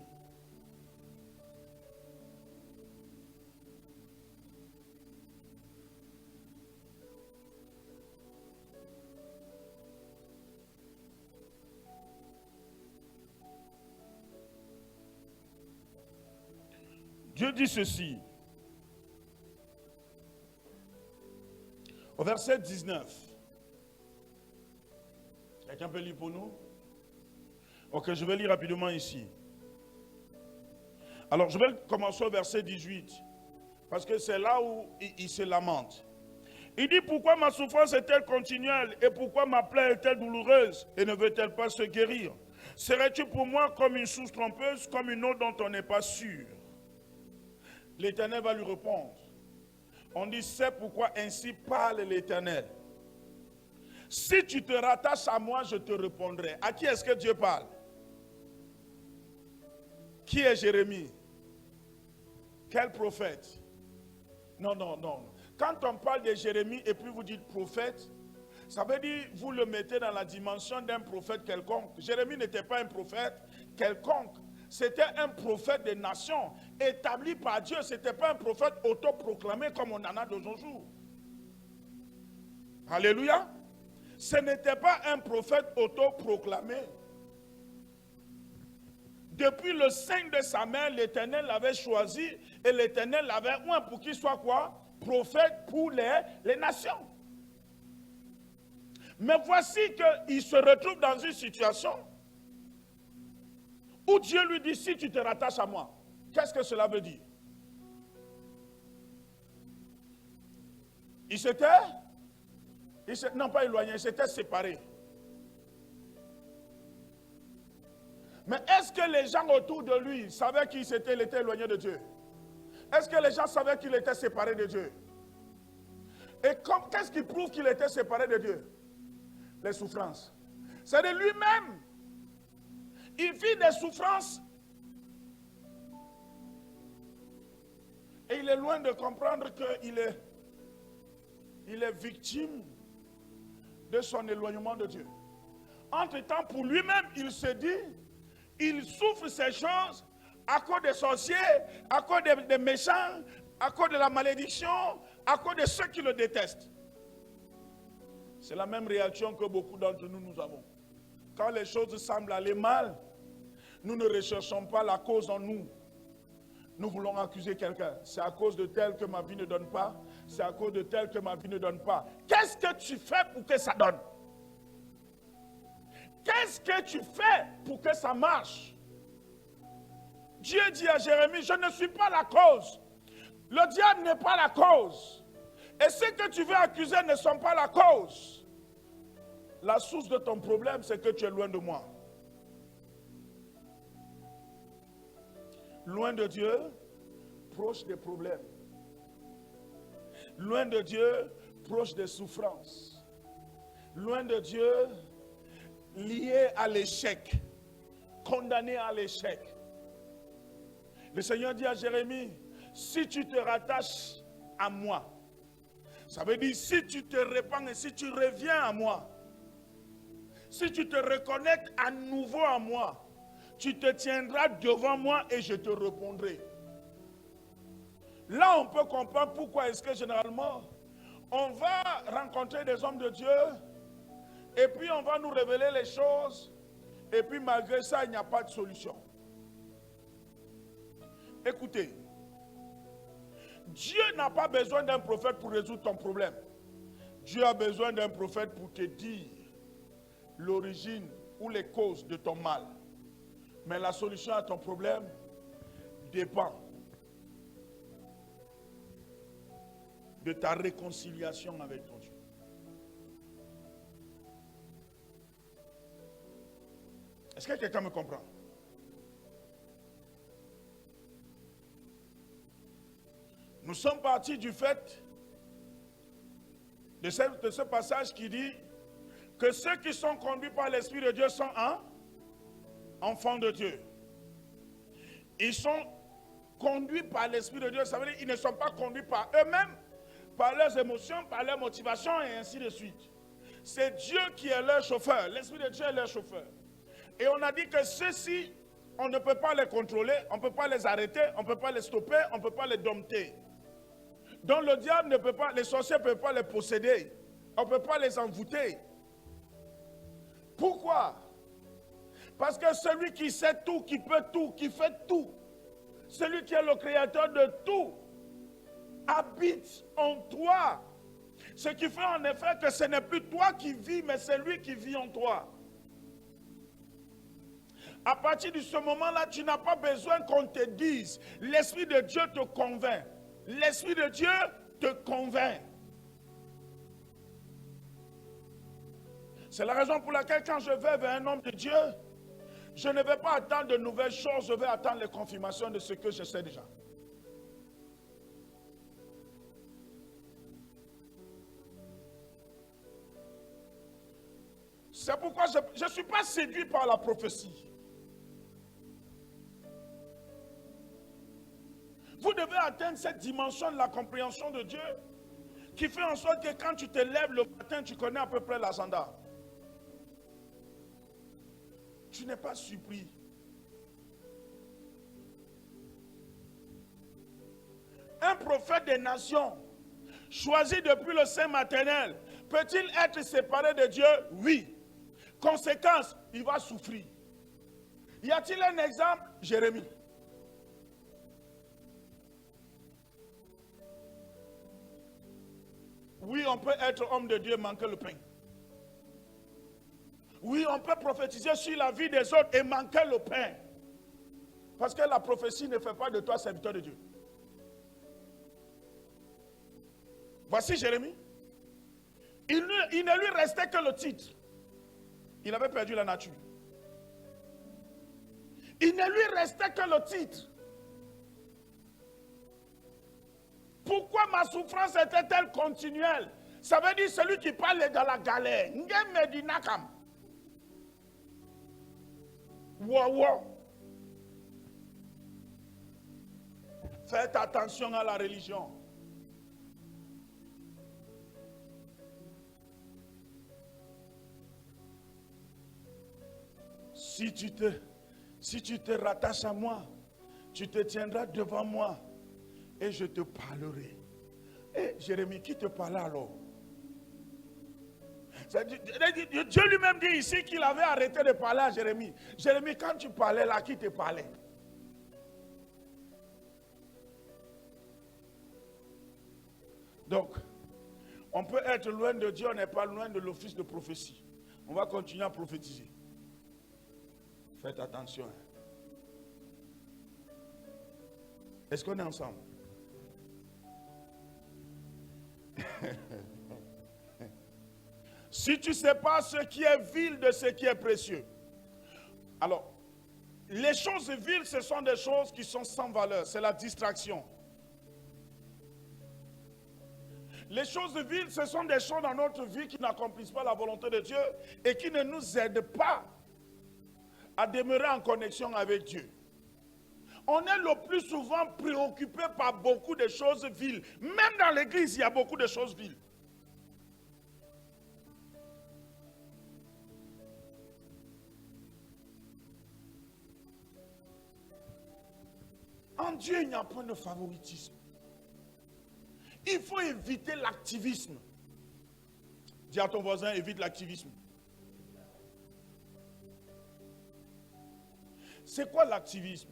Dieu dit ceci, au verset 19. Quelqu'un peut lire pour nous? Ok, je vais lire rapidement ici. Alors, je vais commencer au verset 18, parce que c'est là où il se lamente. Il dit, pourquoi ma souffrance est-elle continuelle et pourquoi ma plaie est-elle douloureuse et ne veut-elle pas se guérir? Serais-tu pour moi comme une source trompeuse, comme une eau dont on n'est pas sûr? L'Éternel va lui répondre. On dit, c'est pourquoi ainsi parle l'Éternel. Si tu te rattaches à moi, je te répondrai. À qui est-ce que Dieu parle? Qui est Jérémie? Quel prophète? Non. Quand on parle de Jérémie et puis vous dites prophète, ça veut dire vous le mettez dans la dimension d'un prophète quelconque. Jérémie n'était pas un prophète quelconque. C'était un prophète des nations, établi par Dieu. Ce n'était pas un prophète autoproclamé comme on en a de nos jours. Alléluia. Ce n'était pas un prophète autoproclamé. Depuis le sein de sa mère, l'Éternel l'avait choisi et l'Éternel l'avait oint pour qu'il soit quoi? Prophète pour les nations. Mais voici qu'il se retrouve dans une situation où Dieu lui dit, si tu te rattaches à moi, qu'est-ce que cela veut dire? Il s'était, non pas éloigné, il s'était séparé. Mais est-ce que les gens autour de lui savaient qu'il était éloigné de Dieu? Est-ce que les gens savaient qu'il était séparé de Dieu? Et qu'est-ce qui prouve qu'il était séparé de Dieu? Les souffrances. C'est de lui-même. Il vit des souffrances. Et il est loin de comprendre qu'il est victime de son éloignement de Dieu. Entre-temps, pour lui-même, il se dit, il souffre ces choses à cause des sorciers, à cause des méchants, à cause de la malédiction, à cause de ceux qui le détestent. C'est la même réaction que beaucoup d'entre nous avons. Quand les choses semblent aller mal, nous ne recherchons pas la cause en nous. Nous voulons accuser quelqu'un. C'est à cause de tel que ma vie ne donne pas. C'est à cause de tel que ma vie ne donne pas. Qu'est-ce que tu fais pour que ça donne? Qu'est-ce que tu fais pour que ça marche? Dieu dit à Jérémie, je ne suis pas la cause. Le diable n'est pas la cause. Et ceux que tu veux accuser ne sont pas la cause. La source de ton problème, c'est que tu es loin de moi. Loin de Dieu, proche des problèmes. Loin de Dieu, proche des souffrances. Loin de Dieu, lié à l'échec. Condamné à l'échec. Le Seigneur dit à Jérémie, si tu te rattaches à moi, ça veut dire si tu te répands et si tu reviens à moi, si tu te reconnectes à nouveau à moi, tu te tiendras devant moi et je te répondrai. Là, on peut comprendre pourquoi est-ce que généralement, on va rencontrer des hommes de Dieu et puis on va nous révéler les choses et puis malgré ça, il n'y a pas de solution. Écoutez, Dieu n'a pas besoin d'un prophète pour résoudre ton problème. Dieu a besoin d'un prophète pour te dire l'origine ou les causes de ton mal. Mais la solution à ton problème dépend de ta réconciliation avec ton Dieu. Est-ce que quelqu'un me comprend? Nous sommes partis du fait de ce passage qui dit que ceux qui sont conduits par l'Esprit de Dieu sont enfants de Dieu. Ils sont conduits par l'Esprit de Dieu. Ça veut dire qu'ils ne sont pas conduits par eux-mêmes, par leurs émotions, par leurs motivations et ainsi de suite. C'est Dieu qui est leur chauffeur. L'Esprit de Dieu est leur chauffeur. Et on a dit que ceux-ci, on ne peut pas les contrôler, on ne peut pas les arrêter, on ne peut pas les stopper, on ne peut pas les dompter. Donc le diable ne peut pas, les sorciers ne peuvent pas les posséder. On ne peut pas les envoûter. Pourquoi? Parce que celui qui sait tout, qui peut tout, qui fait tout, celui qui est le créateur de tout, habite en toi. Ce qui fait en effet que ce n'est plus toi qui vis, mais c'est lui qui vit en toi. À partir de ce moment-là, tu n'as pas besoin qu'on te dise. L'Esprit de Dieu te convainc. L'Esprit de Dieu te convainc. C'est la raison pour laquelle quand je vais vers un homme de Dieu, je ne vais pas attendre de nouvelles choses, je vais attendre les confirmations de ce que je sais déjà. C'est pourquoi je ne suis pas séduit par la prophétie. Vous devez atteindre cette dimension de la compréhension de Dieu qui fait en sorte que quand tu te lèves le matin, tu connais à peu près l'agenda. Tu n'es pas surpris. Un prophète des nations, choisi depuis le sein maternel, peut-il être séparé de Dieu? Oui. Conséquence, il va souffrir. Y a-t-il un exemple? Jérémie. Oui, on peut être homme de Dieu et manquer le pain. Oui, on peut prophétiser sur la vie des autres et manquer le pain. Parce que la prophétie ne fait pas de toi serviteur de Dieu. Voici Jérémie. Il ne lui restait que le titre. Il avait perdu la nature. Il ne lui restait que le titre. Pourquoi ma souffrance était-elle continuelle? Ça veut dire celui qui parle est dans la galère. Faites attention à la religion. Si tu te rattaches à moi, tu te tiendras devant moi et je te parlerai. Et Jérémie, qui te parlait alors? Dieu lui-même dit ici qu'il avait arrêté de parler à Jérémie. Jérémie, quand tu parlais là, qui te parlait? Donc, on peut être loin de Dieu, on n'est pas loin de l'office de prophétie. On va continuer à prophétiser. Faites attention. Est-ce qu'on est ensemble? Si tu ne sais pas ce qui est vil de ce qui est précieux. Alors, les choses viles, ce sont des choses qui sont sans valeur. C'est la distraction. Les choses viles, ce sont des choses dans notre vie qui n'accomplissent pas la volonté de Dieu et qui ne nous aident pas à demeurer en connexion avec Dieu. On est le plus souvent préoccupé par beaucoup de choses viles. Même dans l'église, il y a beaucoup de choses viles. En Dieu, il n'y a pas de favoritisme. Il faut éviter l'activisme. Dis à ton voisin, évite l'activisme. C'est quoi l'activisme?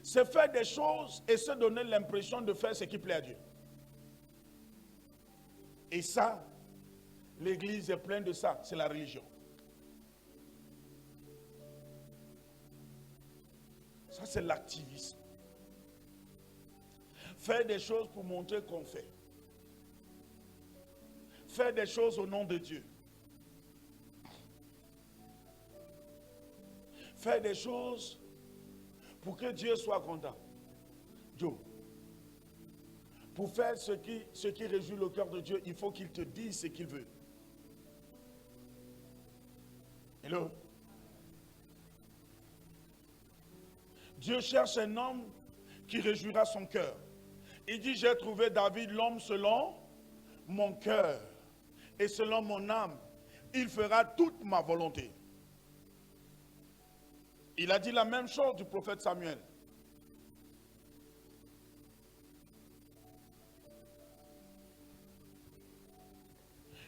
C'est faire des choses et se donner l'impression de faire ce qui plaît à Dieu. Et ça, l'église est pleine de ça, c'est la religion. Ça, c'est l'activisme. Faire des choses pour montrer qu'on fait. Faire des choses au nom de Dieu. Faire des choses pour que Dieu soit content. Joe, pour faire ce qui réjouit le cœur de Dieu, il faut qu'il te dise ce qu'il veut. Hello? Dieu cherche un homme qui réjouira son cœur. Il dit, j'ai trouvé David l'homme selon mon cœur et selon mon âme. Il fera toute ma volonté. Il a dit la même chose du prophète Samuel.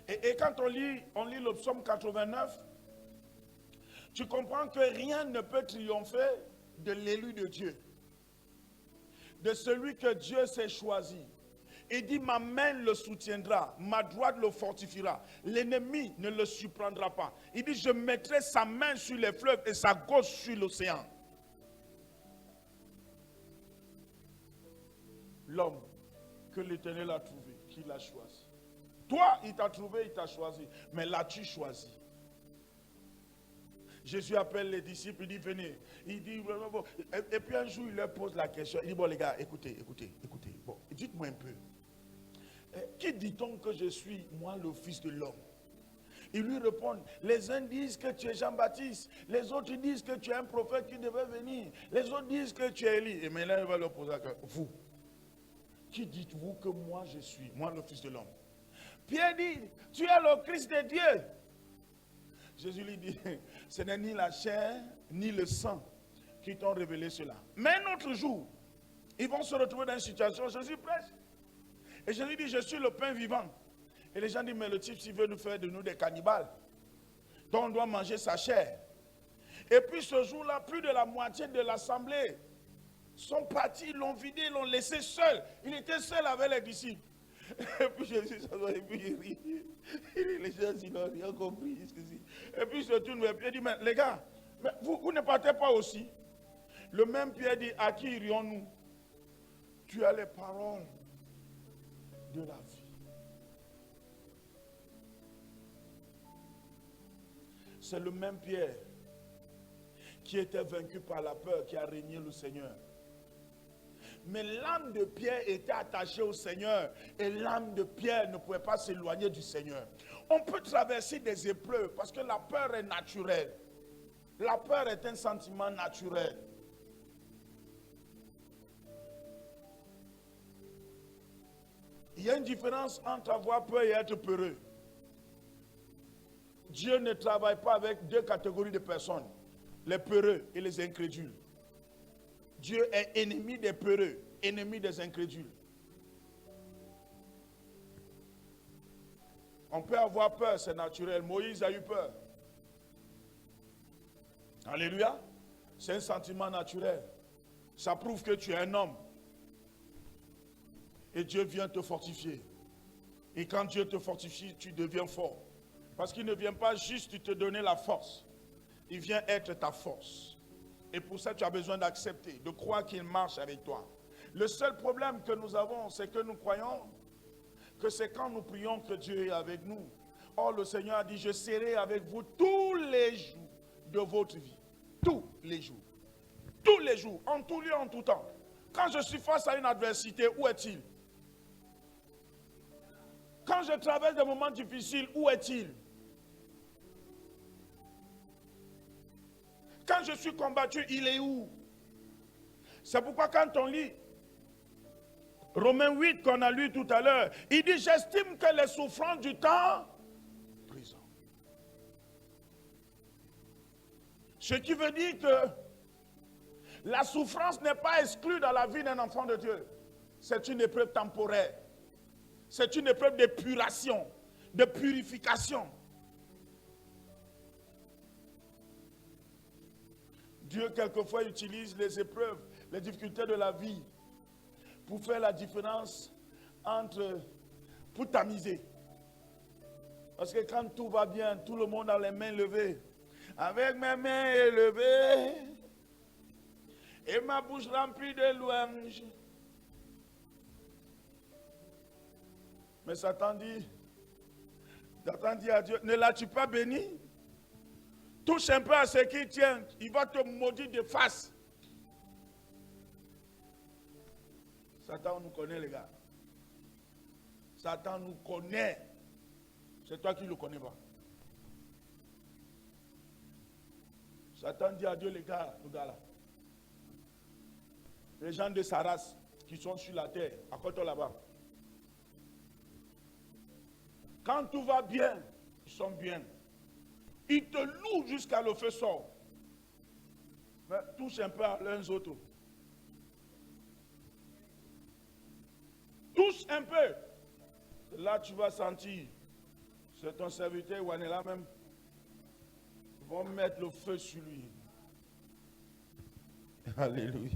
Et quand on lit le psaume 89, tu comprends que rien ne peut triompher de l'élu de Dieu, de celui que Dieu s'est choisi. Il dit, ma main le soutiendra, ma droite le fortifiera, l'ennemi ne le surprendra pas. Il dit, je mettrai sa main sur les fleuves et sa gauche sur l'océan. L'homme que l'Éternel a trouvé, qui l'a choisi. Toi, il t'a trouvé, il t'a choisi, mais l'as-tu choisi? Jésus appelle les disciples, il dit, venez. Il dit, et puis un jour, il leur pose la question. Il dit, bon les gars, écoutez. Bon, dites-moi un peu. Qui dit-on que je suis, moi, le fils de l'homme? Ils lui répondent, les uns disent que tu es Jean-Baptiste, les autres disent que tu es un prophète qui devait venir, les autres disent que tu es Élie. Et maintenant, il va leur poser la question, vous, qui dites-vous que moi je suis, moi le fils de l'homme? Pierre dit, tu es le Christ de Dieu. Jésus lui dit, ce n'est ni la chair, ni le sang qui t'ont révélé cela. Mais un autre jour, ils vont se retrouver dans une situation, Jésus prêche. Et Jésus dit, je suis le pain vivant. Et les gens disent, mais le type, s'il veut nous faire de nous des cannibales, donc on doit manger sa chair. Et puis ce jour-là, plus de la moitié de l'assemblée sont partis, l'ont vidé, l'ont laissé seul. Il était seul avec les disciples. Et puis Jésus s'assoit et puis il rit. Les gens ils n'ont rien compris. Et puis il se tourne vers Pierre et dit, mais les gars, mais vous ne partez pas aussi? Le même Pierre dit, à qui irions-nous? Tu as les paroles de la vie. C'est le même Pierre qui était vaincu par la peur qui a régné le Seigneur. Mais l'âme de Pierre était attachée au Seigneur et l'âme de Pierre ne pouvait pas s'éloigner du Seigneur. On peut traverser des épreuves parce que la peur est naturelle. La peur est un sentiment naturel. Il y a une différence entre avoir peur et être peureux. Dieu ne travaille pas avec deux catégories de personnes, les peureux et les incrédules. Dieu est ennemi des peureux, ennemi des incrédules. On peut avoir peur, c'est naturel. Moïse a eu peur. Alléluia. C'est un sentiment naturel. Ça prouve que tu es un homme. Et Dieu vient te fortifier. Et quand Dieu te fortifie, tu deviens fort. Parce qu'il ne vient pas juste te donner la force. Il vient être ta force. Et pour ça, tu as besoin d'accepter, de croire qu'il marche avec toi. Le seul problème que nous avons, c'est que nous croyons que c'est quand nous prions que Dieu est avec nous. Or, le Seigneur a dit, je serai avec vous tous les jours de votre vie. Tous les jours. Tous les jours, en tout lieu, en tout temps. Quand je suis face à une adversité, où est-il? Quand je traverse des moments difficiles, où est-il? Quand je suis combattu, il est où? C'est pourquoi quand on lit Romains 8 qu'on a lu tout à l'heure, il dit, j'estime que les souffrances du temps présent. Ce qui veut dire que la souffrance n'est pas exclue dans la vie d'un enfant de Dieu. C'est une épreuve temporaire. C'est une épreuve d'épuration, de purification. Dieu, quelquefois, utilise les épreuves, les difficultés de la vie pour faire la différence entre, pour tamiser. Parce que quand tout va bien, tout le monde a les mains levées. Avec mes mains élevées et ma bouche remplie de louanges. Mais Satan dit à Dieu, ne l'as-tu pas béni? Touche un peu à ce qui tient, il va te maudire de face. Satan nous connaît, les gars. Satan nous connaît. C'est toi qui ne le connais pas. Satan dit à Dieu, les gars là. Les gens de sa race qui sont sur la terre, à côté là-bas. Quand tout va bien, ils sont bien. Ils te louent jusqu'à le feu sort. Mais touche un peu à l'un autres. Touche un peu. Là, tu vas sentir. C'est ton serviteur, Wanela même. Ils vont mettre le feu sur lui. Alléluia.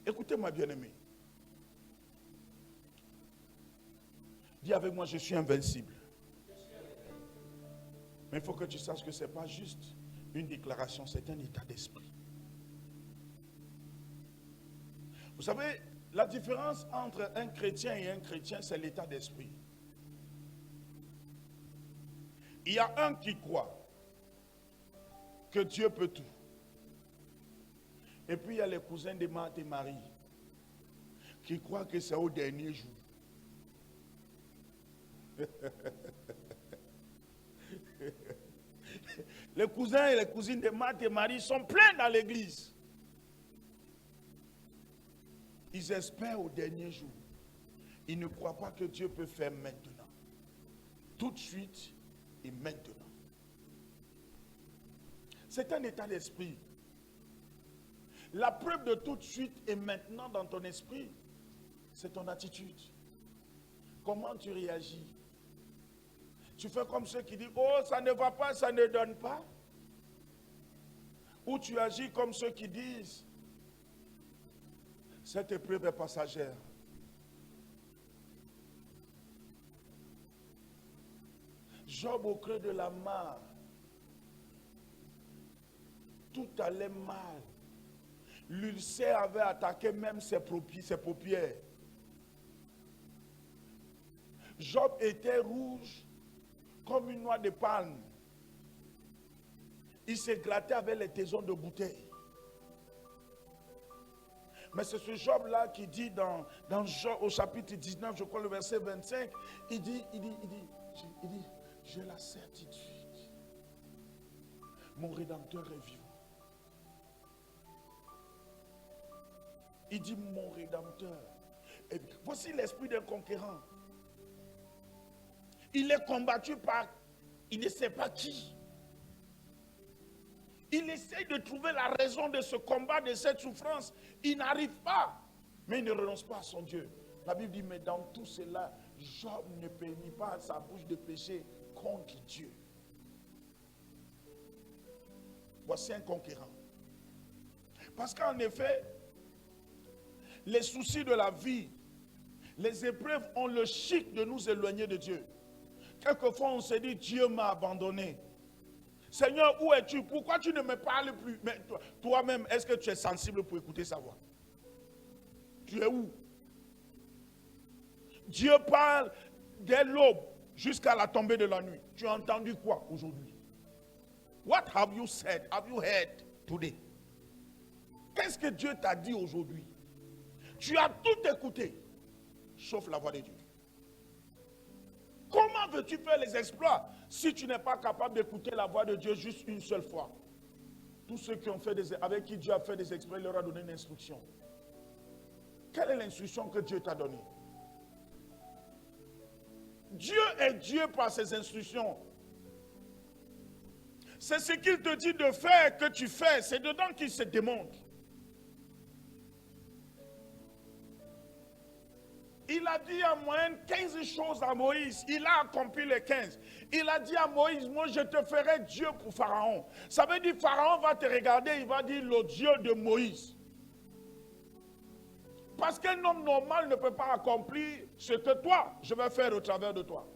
Écoutez-moi, bien-aimé. Dis avec moi, je suis invincible. Mais il faut que tu saches que ce n'est pas juste une déclaration, c'est un état d'esprit. Vous savez, la différence entre un chrétien et un chrétien, c'est l'état d'esprit. Il y a un qui croit que Dieu peut tout. Et puis il y a les cousins de Marthe et Marie qui croient que c'est au dernier jour. Les cousins et les cousines de Marthe et Marie sont pleins dans l'église. Ils espèrent au dernier jour. Ils ne croient pas que Dieu peut faire maintenant. Tout de suite et maintenant. C'est un état d'esprit. La preuve de tout de suite et maintenant dans ton esprit, c'est ton attitude. Comment tu réagis? Tu fais comme ceux qui disent, oh, ça ne va pas, ça ne donne pas. Ou tu agis comme ceux qui disent, cette épreuve est passagère. Job au creux de la mare, tout allait mal. L'ulcère avait attaqué même ses paupières. Job était rouge comme une noix de palme. Il se grattait avec les taisons de bouteille. Mais c'est ce Job-là qui dit dans Job, au chapitre 19, je crois le verset 25, il dit, j'ai la certitude, mon Rédempteur est vivant. Il dit, mon Rédempteur est vivant. Voici l'esprit d'un conquérant. Il est combattu par, il ne sait pas qui. Il essaie de trouver la raison de ce combat, de cette souffrance. Il n'arrive pas. Mais il ne renonce pas à son Dieu. La Bible dit, mais dans tout cela, Job ne permit pas à sa bouche de pécher contre Dieu. Voici un conquérant. Parce qu'en effet, les soucis de la vie, les épreuves ont le chic de nous éloigner de Dieu. Quelquefois, on se dit, Dieu m'a abandonné. Seigneur, où es-tu? Pourquoi tu ne me parles plus? Mais toi-même, est-ce que tu es sensible pour écouter sa voix? Tu es où? Dieu parle dès l'aube jusqu'à la tombée de la nuit. Tu as entendu quoi aujourd'hui? What have you said? Have you heard today? Qu'est-ce que Dieu t'a dit aujourd'hui? Tu as tout écouté, sauf la voix de Dieu. Comment veux-tu faire les exploits si tu n'es pas capable d'écouter la voix de Dieu juste une seule fois? Tous ceux qui ont fait avec qui Dieu a fait des exploits, il leur a donné une instruction. Quelle est l'instruction que Dieu t'a donnée? Dieu est Dieu par ses instructions. C'est ce qu'il te dit de faire que tu fais. C'est dedans qu'il se démontre. Il a dit en moyenne 15 choses à Moïse. Il a accompli les 15. Il a dit à Moïse, moi je te ferai Dieu pour Pharaon. Ça veut dire Pharaon va te regarder, il va dire le Dieu de Moïse. Parce qu'un homme normal ne peut pas accomplir ce que toi, je vais faire au travers de toi.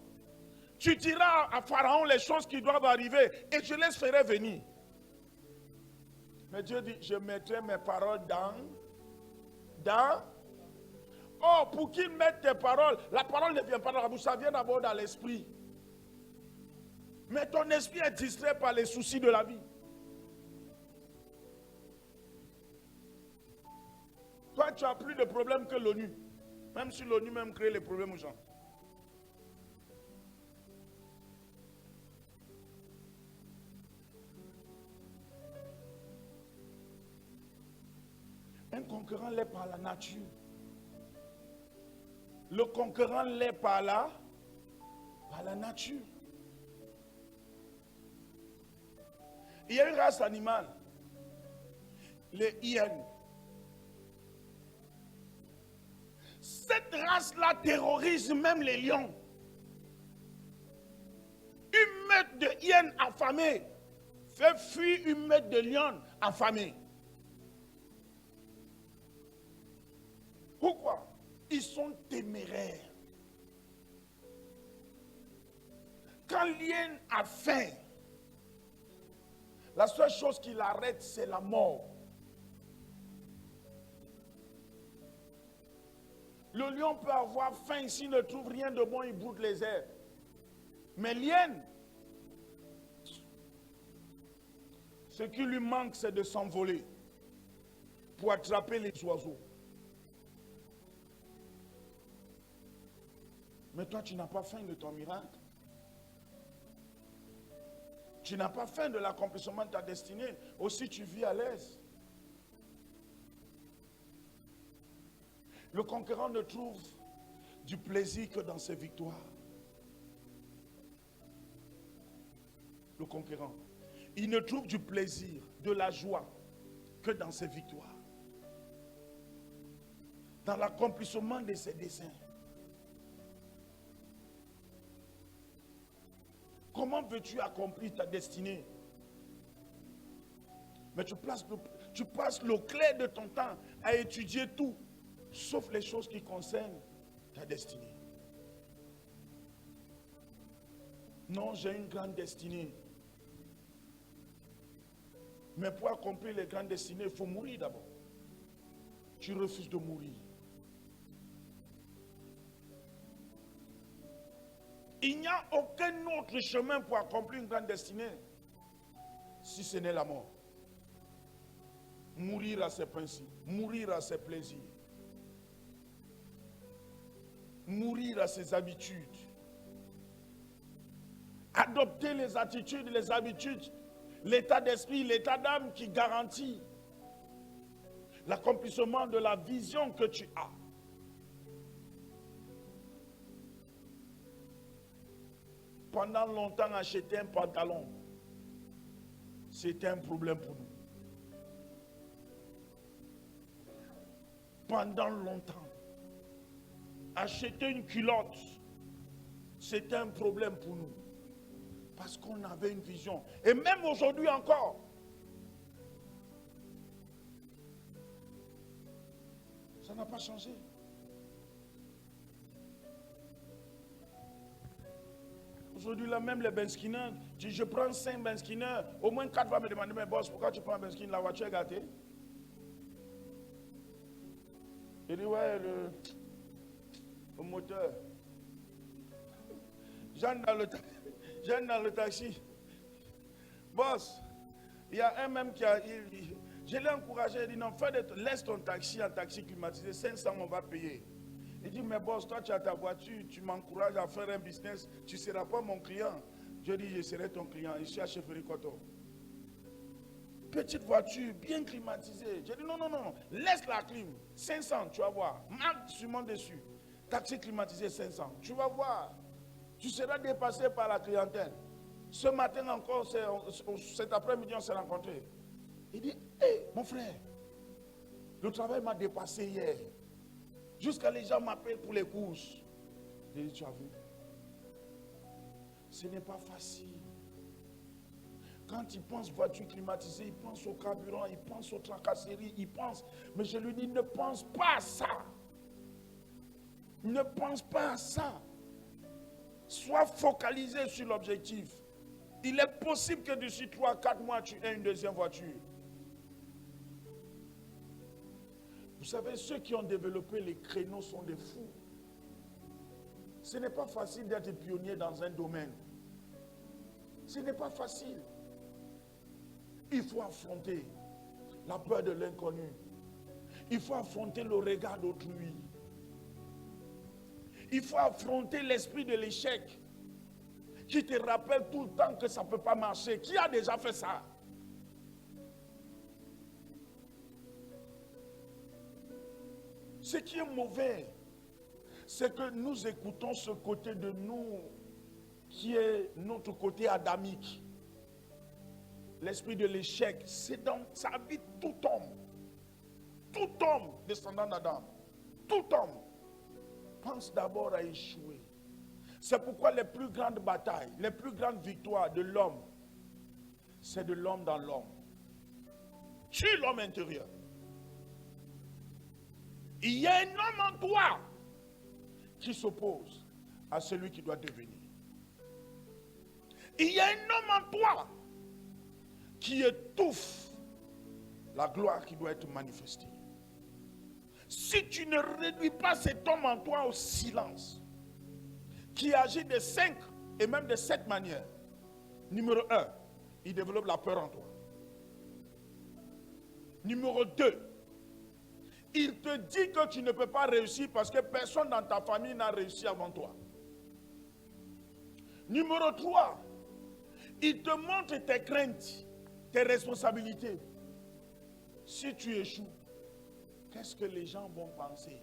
Tu diras à Pharaon les choses qui doivent arriver et je les ferai venir. Mais Dieu dit, je mettrai mes paroles dans. Oh, pour qu'il mette tes paroles, la parole ne vient pas dans la bouche, ça vient d'abord dans l'esprit. Mais ton esprit est distrait par les soucis de la vie. Toi, tu as plus de problèmes que l'ONU. Même si l'ONU même crée les problèmes aux gens. Un conquérant l'est par la nature. Le conquérant l'est par la nature. Il y a une race animale, les hyènes. Cette race-là terrorise même les lions. Une meute de hyènes affamées fait fuir une meute de lions affamés. Pourquoi? Ils sont téméraires. Quand l'hyène a faim, la seule chose qui l'arrête, c'est la mort. Le lion peut avoir faim, s'il ne trouve rien de bon, il broute les airs. Mais l'hyène, ce qui lui manque, c'est de s'envoler pour attraper les oiseaux. Mais toi, tu n'as pas faim de ton miracle. Tu n'as pas faim de l'accomplissement de ta destinée. Aussi, tu vis à l'aise. Le conquérant ne trouve du plaisir que dans ses victoires. Le conquérant, il ne trouve du plaisir, de la joie que dans ses victoires. Dans l'accomplissement de ses desseins. Comment veux-tu accomplir ta destinée? Mais tu passes le clair de ton temps à étudier tout, sauf les choses qui concernent ta destinée. Non, j'ai une grande destinée. Mais pour accomplir les grandes destinées, il faut mourir d'abord. Tu refuses de mourir. Il n'y a aucun autre chemin pour accomplir une grande destinée, si ce n'est la mort. Mourir à ses principes, mourir à ses plaisirs, mourir à ses habitudes, adopter les attitudes, les habitudes, l'état d'esprit, l'état d'âme qui garantit l'accomplissement de la vision que tu as. Pendant longtemps, acheter un pantalon, c'était un problème pour nous. Pendant longtemps, acheter une culotte, c'était un problème pour nous. Parce qu'on avait une vision. Et même aujourd'hui encore, ça n'a pas changé. Aujourd'hui, là, même les benskinners, je prends 5 benskinners, au moins 4 vont me demander, mais boss, pourquoi tu prends un benskin? La voiture est gâtée. Il dit, ouais, le moteur. J'entre dans le taxi. Boss, il y a un même qui a... je l'ai encouragé, il dit, non, laisse ton taxi en taxi climatisé, 500 on va payer. Il dit, mais boss, toi tu as ta voiture, tu m'encourages à faire un business, tu ne seras pas mon client. Je dis, je serai ton client, je suis à Chefferie Coton. Petite voiture, bien climatisée. Je dis, non, laisse la clim, 500, tu vas voir. Marque sûrement dessus. Taxi climatisé, 500, tu vas voir. Tu seras dépassé par la clientèle. Ce matin encore, cet après-midi, on s'est rencontrés. Il dit, hé, mon frère, le travail m'a dépassé hier. Jusqu'à les gens m'appellent pour les courses. J'ai dit, tu as vu? Ce n'est pas facile. Quand ils pensent voiture climatisée, ils pensent au carburant, ils pensent aux tracasseries, ils pensent. Mais je lui dis, ne pense pas à ça. Ne pense pas à ça. Sois focalisé sur l'objectif. Il est possible que d'ici 3-4 mois, tu aies une deuxième voiture. Vous savez, ceux qui ont développé les créneaux sont des fous. Ce n'est pas facile d'être pionnier dans un domaine. Ce n'est pas facile. Il faut affronter la peur de l'inconnu. Il faut affronter le regard d'autrui. Il faut affronter l'esprit de l'échec qui te rappelle tout le temps que ça ne peut pas marcher. Qui a déjà fait ça? Ce qui est mauvais, c'est que nous écoutons ce côté de nous qui est notre côté adamique. L'esprit de l'échec, ça habite tout homme. Tout homme descendant d'Adam. Tout homme pense d'abord à échouer. C'est pourquoi les plus grandes batailles, les plus grandes victoires de l'homme, c'est de l'homme dans l'homme. Tue l'homme intérieur. Il y a un homme en toi qui s'oppose à celui qui doit devenir. Il y a un homme en toi qui étouffe la gloire qui doit être manifestée. Si tu ne réduis pas cet homme en toi au silence, qui agit de 5 et même de 7 manières, numéro 1, il développe la peur en toi. Numéro 2, il te dit que tu ne peux pas réussir parce que personne dans ta famille n'a réussi avant toi. Numéro 3, il te montre tes craintes, tes responsabilités. Si tu échoues, qu'est-ce que les gens vont penser?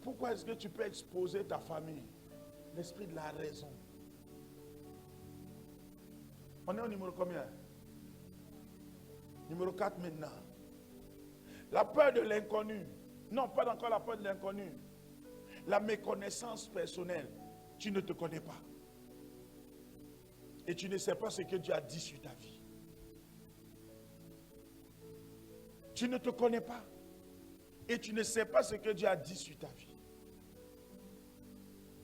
Pourquoi est-ce que tu peux exposer ta famille? L'esprit de la raison. On est au numéro combien? Numéro 4 maintenant. La peur de l'inconnu. Non, pas encore la peur de l'inconnu. La méconnaissance personnelle. Tu ne te connais pas. Et tu ne sais pas ce que Dieu a dit sur ta vie. Tu ne te connais pas. Et tu ne sais pas ce que Dieu a dit sur ta vie.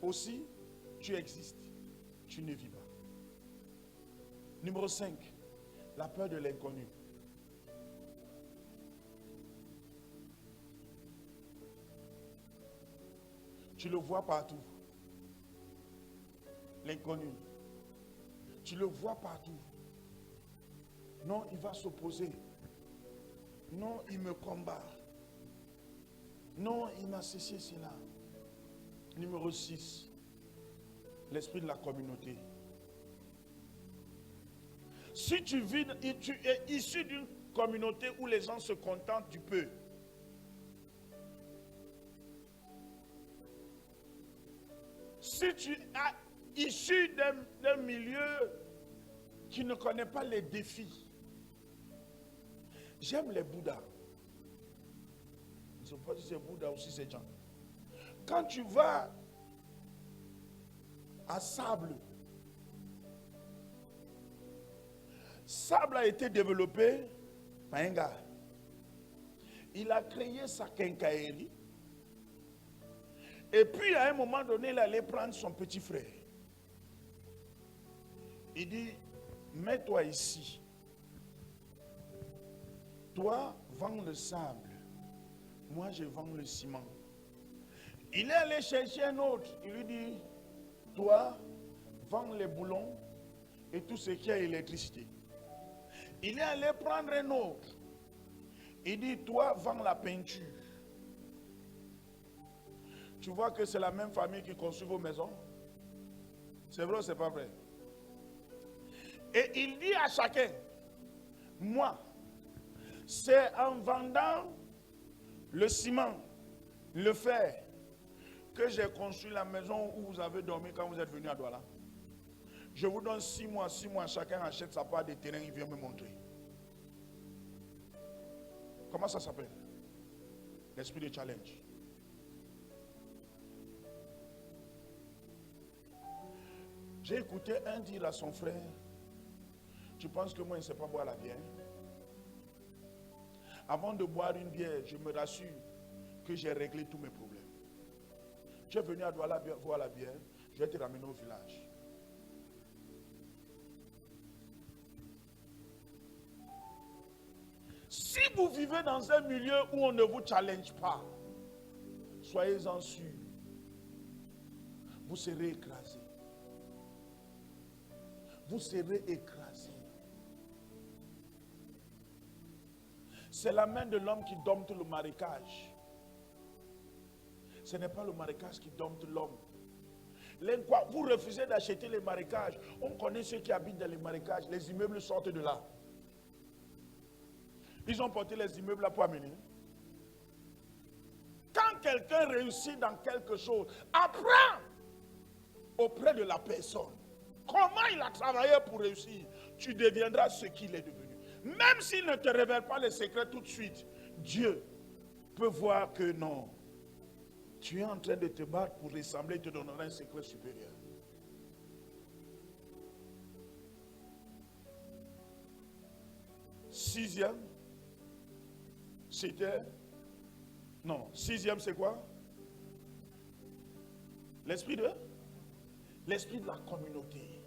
Aussi, tu existes. Tu ne vis pas. Numéro 5. La peur de l'inconnu. Tu le vois partout. L'inconnu. Tu le vois partout. Non, il va s'opposer. Non, il me combat. Non, il m'a cessé cela. Numéro 6. L'esprit de la communauté. Si tu vis, tu es issu d'une communauté où les gens se contentent du peu. Si tu es issu d'un milieu qui ne connaît pas les défis. J'aime les Bouddhas. Je ne sais pas si c'est Bouddha ou si c'est Jean. Quand tu vas à Sable, Sable a été développé par un gars. Il a créé sa quincaillerie. Et puis à un moment donné, il allait prendre son petit frère. Il dit, mets-toi ici. Toi, vends le sable. Moi, je vends le ciment. Il est allé chercher un autre. Il lui dit, toi, vends les boulons et tout ce qui a électricité. Il est allé prendre un autre. Il dit, toi, vends la peinture. Tu vois que c'est la même famille qui construit vos maisons? C'est vrai ou c'est pas vrai? Et il dit à chacun, moi, c'est en vendant le ciment, le fer, que j'ai construit la maison où vous avez dormi quand vous êtes venu à Douala. Je vous donne 6 mois, chacun achète sa part de terrain, il vient me montrer. Comment ça s'appelle? L'esprit de challenge. J'ai écouté un dire à son frère, tu penses que moi je ne sais pas boire la bière? Avant de boire une bière, je me rassure que j'ai réglé tous mes problèmes. Tu es venu à Douala voir la bière, je vais te ramener au village. Si vous vivez dans un milieu où on ne vous challenge pas, soyez-en sûrs, vous serez écrasés. Vous serez écrasés. C'est la main de l'homme qui dompte le marécage. Ce n'est pas le marécage qui dompte l'homme. Vous refusez d'acheter les marécages. On connaît ceux qui habitent dans les marécages. Les immeubles sortent de là. Ils ont porté les immeubles là pour amener. Quand quelqu'un réussit dans quelque chose, apprends auprès de la personne comment il a travaillé pour réussir. Tu deviendras ce qu'il est devenu. Même s'il ne te révèle pas les secrets tout de suite, Dieu peut voir que non. Tu es en train de te battre pour ressembler, il te donnera un secret supérieur. Sixième, c'était... Non, sixième c'est quoi? L'esprit de la communauté.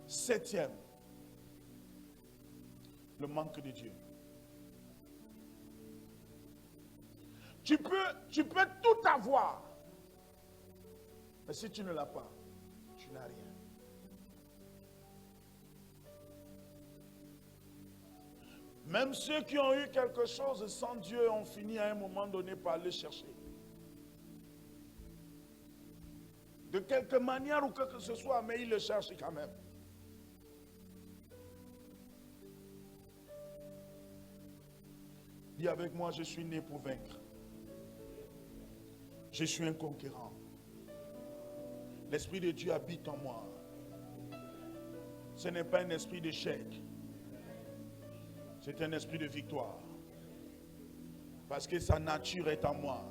Septième, le manque de Dieu. Tu peux tout avoir. Mais si tu ne l'as pas, tu n'as rien. Même ceux qui ont eu quelque chose sans Dieu ont fini à un moment donné par le chercher. De quelque manière ou que ce soit, mais ils le cherchent quand même. Dis avec moi, je suis né pour vaincre. Je suis un conquérant. L'Esprit de Dieu habite en moi. Ce n'est pas un esprit d'échec. C'est un esprit de victoire. Parce que sa nature est en moi.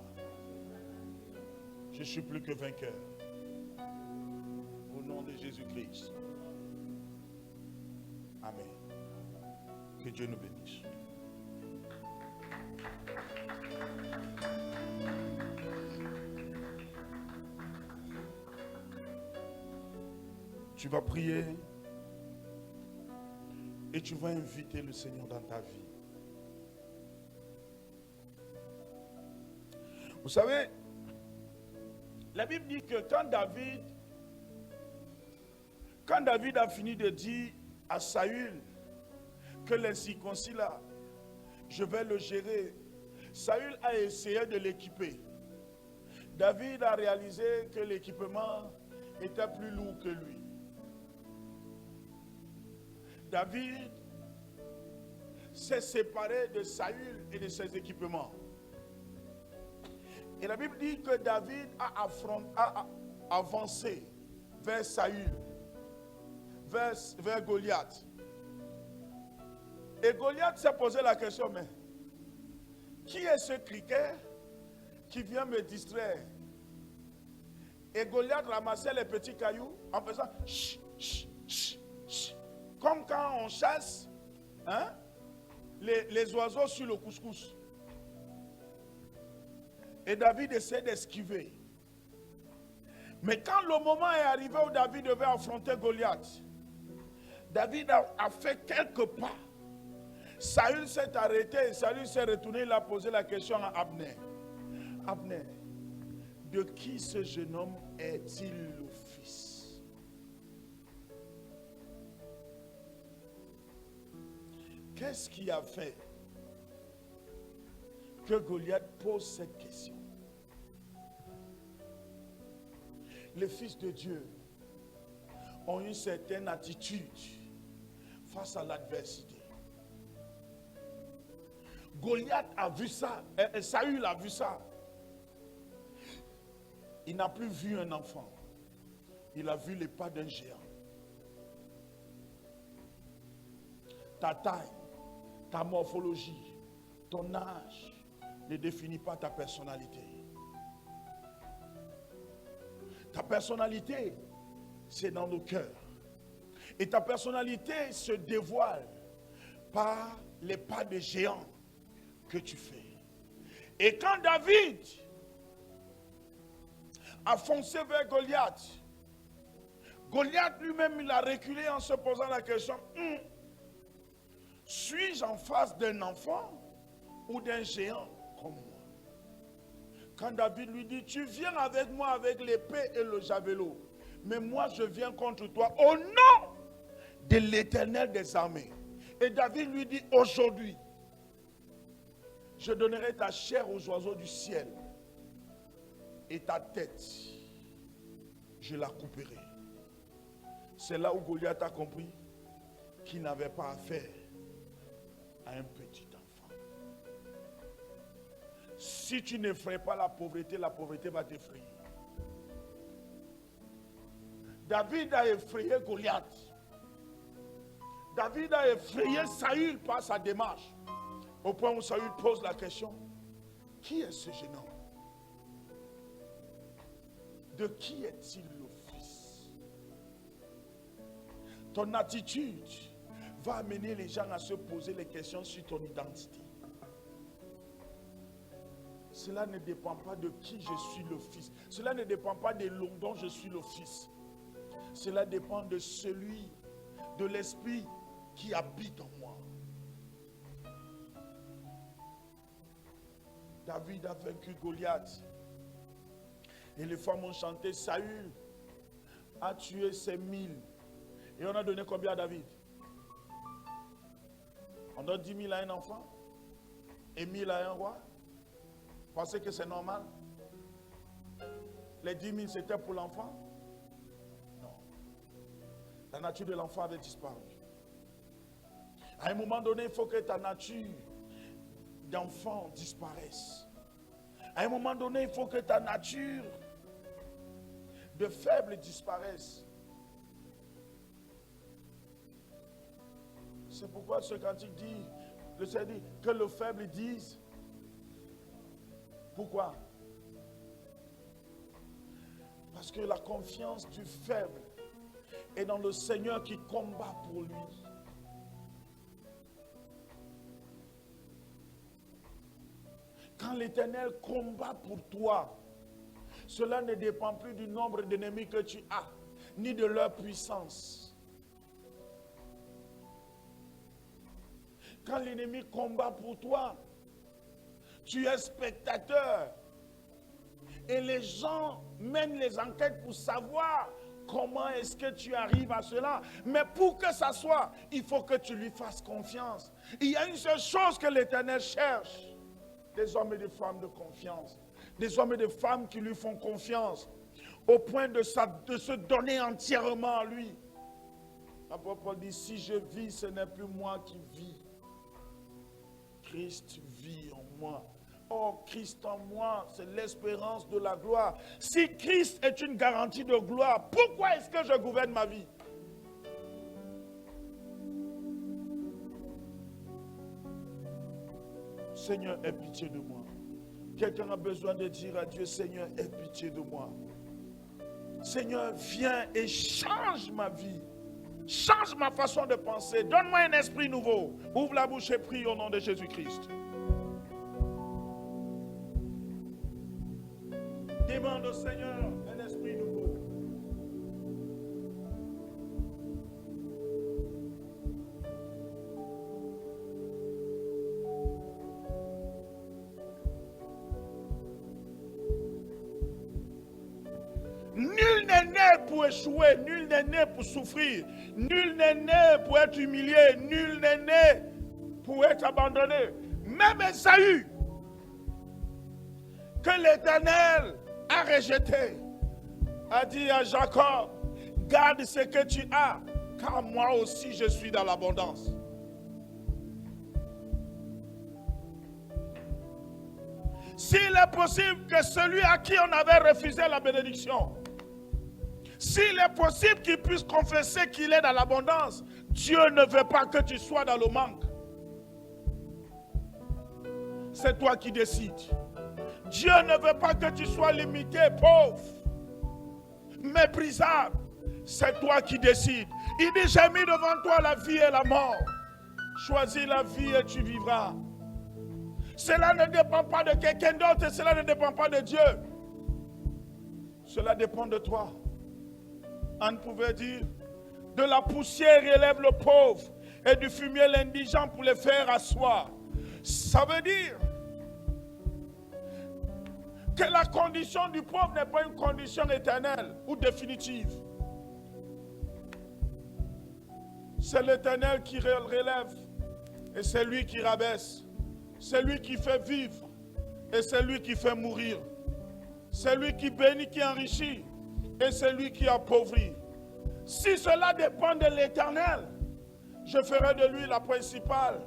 Je suis plus que vainqueur. Au nom de Jésus-Christ. Amen. Que Dieu nous bénisse. Tu vas prier et tu vas inviter le Seigneur dans ta vie. Vous savez, la Bible dit que quand David a fini de dire à Saül que l'incirconcis là, je vais le gérer, Saül a essayé de l'équiper. David a réalisé que l'équipement était plus lourd que lui. David s'est séparé de Saül et de ses équipements. Et la Bible dit que David a avancé vers Saül, vers Goliath. Et Goliath s'est posé la question, mais qui est ce criquet qui vient me distraire? Et Goliath ramassait les petits cailloux en faisant chut, chut, chut, chut. Comme quand on chasse les oiseaux sur le couscous. Et David essaie d'esquiver. Mais quand le moment est arrivé où David devait affronter Goliath, David a fait quelques pas. Saül s'est arrêté et Saül s'est retourné, il a posé la question à Abner. Abner, de qui ce jeune homme est-il le fils? Qu'est-ce qui a fait que Goliath pose cette question? Les fils de Dieu ont une certaine attitude face à l'adversité. Goliath a vu ça, Saül a vu ça. Il n'a plus vu un enfant. Il a vu les pas d'un géant. Ta taille, ta morphologie, ton âge ne définit pas ta personnalité. Ta personnalité, c'est dans nos cœurs. Et ta personnalité se dévoile par les pas de géant que tu fais. Et quand David a foncé vers Goliath, Goliath lui-même, il a reculé en se posant la question, suis-je en face d'un enfant ou d'un géant comme moi? Quand David lui dit, tu viens avec moi avec l'épée et le javelot, mais moi je viens contre toi au nom de l'Éternel des armées. Et David lui dit, aujourd'hui, je donnerai ta chair aux oiseaux du ciel et ta tête, je la couperai. C'est là où Goliath a compris qu'il n'avait pas affaire à un petit enfant. Si tu n'effraies pas la pauvreté va t'effrayer. David a effrayé Goliath. David a effrayé Saül par sa démarche. Au point où Saül pose la question, qui est ce jeune homme? De qui est-il le fils? Ton attitude va amener les gens à se poser les questions sur ton identité. Cela ne dépend pas de qui je suis le fils. Cela ne dépend pas de l'homme dont je suis le fils. Cela dépend de celui, de l'esprit qui habite en moi. David a vaincu Goliath. Et les femmes ont chanté, Saül a tué ses 1000. Et on a donné combien à David? On donne 10 000 à un enfant et 1000 à un roi. Pensez que c'est normal? Les 10 000 c'était pour l'enfant? Non. La nature de l'enfant avait disparu. À un moment donné, il faut que ta nature d'enfant disparaisse. À un moment donné, il faut que ta nature de faible disparaisse. C'est pourquoi ce cantique dit, le Seigneur dit, que le faible dise. Pourquoi? Parce que la confiance du faible est dans le Seigneur qui combat pour lui. Quand l'Éternel combat pour toi, cela ne dépend plus du nombre d'ennemis que tu as, ni de leur puissance. Quand l'ennemi combat pour toi, tu es spectateur. Et les gens mènent les enquêtes pour savoir comment est-ce que tu arrives à cela. Mais pour que ça soit, il faut que tu lui fasses confiance. Il y a une seule chose que l'Éternel cherche. Des hommes et des femmes de confiance. Des hommes et des femmes qui lui font confiance. Au point de se donner entièrement à lui. L'apôtre Paul dit, si je vis, ce n'est plus moi qui vis. Christ vit en moi. Oh, Christ en moi, c'est l'espérance de la gloire. Si Christ est une garantie de gloire, pourquoi est-ce que je gouverne ma vie? Seigneur, aie pitié de moi. Quelqu'un a besoin de dire à Dieu, Seigneur, aie pitié de moi. Seigneur, viens et change ma vie. Change ma façon de penser. Donne-moi un esprit nouveau. Ouvre la bouche et prie au nom de Jésus-Christ. Demande au Seigneur un esprit nouveau. Nul n'est né pour échouer, nul n'est né pour souffrir, nul n'est né pour être humilié, nul n'est né pour être abandonné. Même Esaü, que l'Éternel a rejeté, a dit à Jacob, garde ce que tu as, car moi aussi je suis dans l'abondance. S'il est possible que celui à qui on avait refusé la bénédiction, s'il est possible qu'il puisse confesser qu'il est dans l'abondance, Dieu ne veut pas que tu sois dans le manque. C'est toi qui décides. Dieu ne veut pas que tu sois limité, pauvre, méprisable. C'est toi qui décides. Il dit, j'ai mis devant toi la vie et la mort. Choisis la vie et tu vivras. Cela ne dépend pas de quelqu'un d'autre et cela ne dépend pas de Dieu. Cela dépend de toi. Anne pouvait dire, de la poussière élève le pauvre et du fumier l'indigent pour les faire asseoir. Ça veut dire que la condition du pauvre n'est pas une condition éternelle ou définitive. C'est l'Éternel qui relève et c'est lui qui rabaisse. C'est lui qui fait vivre et c'est lui qui fait mourir. C'est lui qui bénit, qui enrichit et c'est lui qui appauvrit. Si cela dépend de l'Éternel, je ferai de lui la principale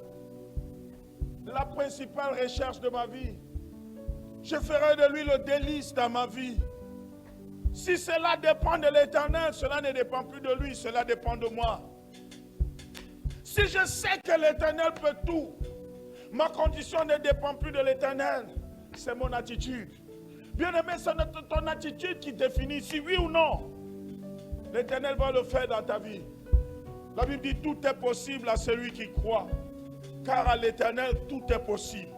recherche de ma vie. Je ferai de lui le délice dans ma vie. Si cela dépend de l'Éternel, cela ne dépend plus de lui, cela dépend de moi. Si je sais que l'Éternel peut tout, ma condition ne dépend plus de l'Éternel, c'est mon attitude. Bien-aimé, c'est ton attitude qui définit si oui ou non l'Éternel va le faire dans ta vie. La Bible dit tout est possible à celui qui croit, car à l'Éternel tout est possible.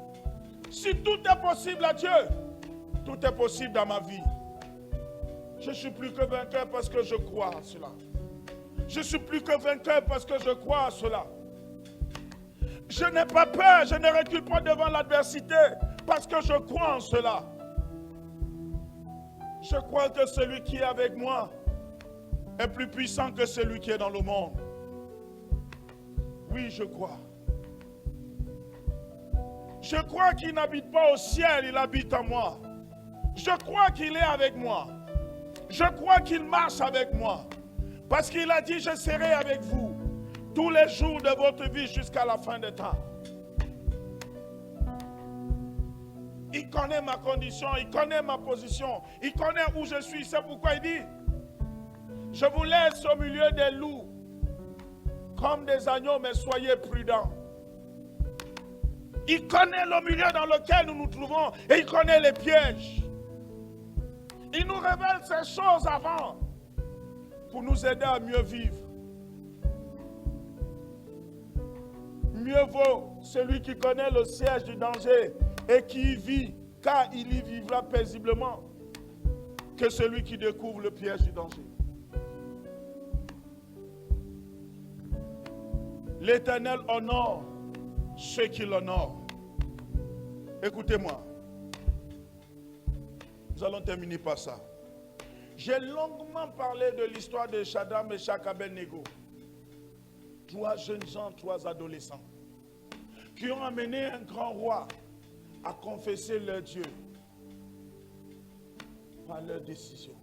Si tout est possible à Dieu, tout est possible dans ma vie. Je suis plus que vainqueur parce que je crois à cela. Je suis plus que vainqueur parce que je crois à cela. Je n'ai pas peur, je ne recule pas devant l'adversité parce que je crois en cela. Je crois que celui qui est avec moi est plus puissant que celui qui est dans le monde. Oui, je crois. Je crois qu'il n'habite pas au ciel, il habite en moi. Je crois qu'il est avec moi. Je crois qu'il marche avec moi. Parce qu'il a dit, je serai avec vous tous les jours de votre vie jusqu'à la fin des temps. Il connaît ma condition, il connaît ma position, il connaît où je suis. C'est pourquoi il dit, je vous laisse au milieu des loups, comme des agneaux, mais soyez prudents. Il connaît le milieu dans lequel nous nous trouvons et il connaît les pièges. Il nous révèle ces choses avant pour nous aider à mieux vivre. Mieux vaut celui qui connaît le siège du danger et qui y vit, car il y vivra paisiblement, que celui qui découvre le piège du danger. L'Éternel honore ceux qui l'honorent. Écoutez-moi. Nous allons terminer par ça. J'ai longuement parlé de l'histoire de Shadrach, Meshach, Abednego. 3 jeunes gens, 3 adolescents, qui ont amené un grand roi à confesser leur Dieu par leur décision.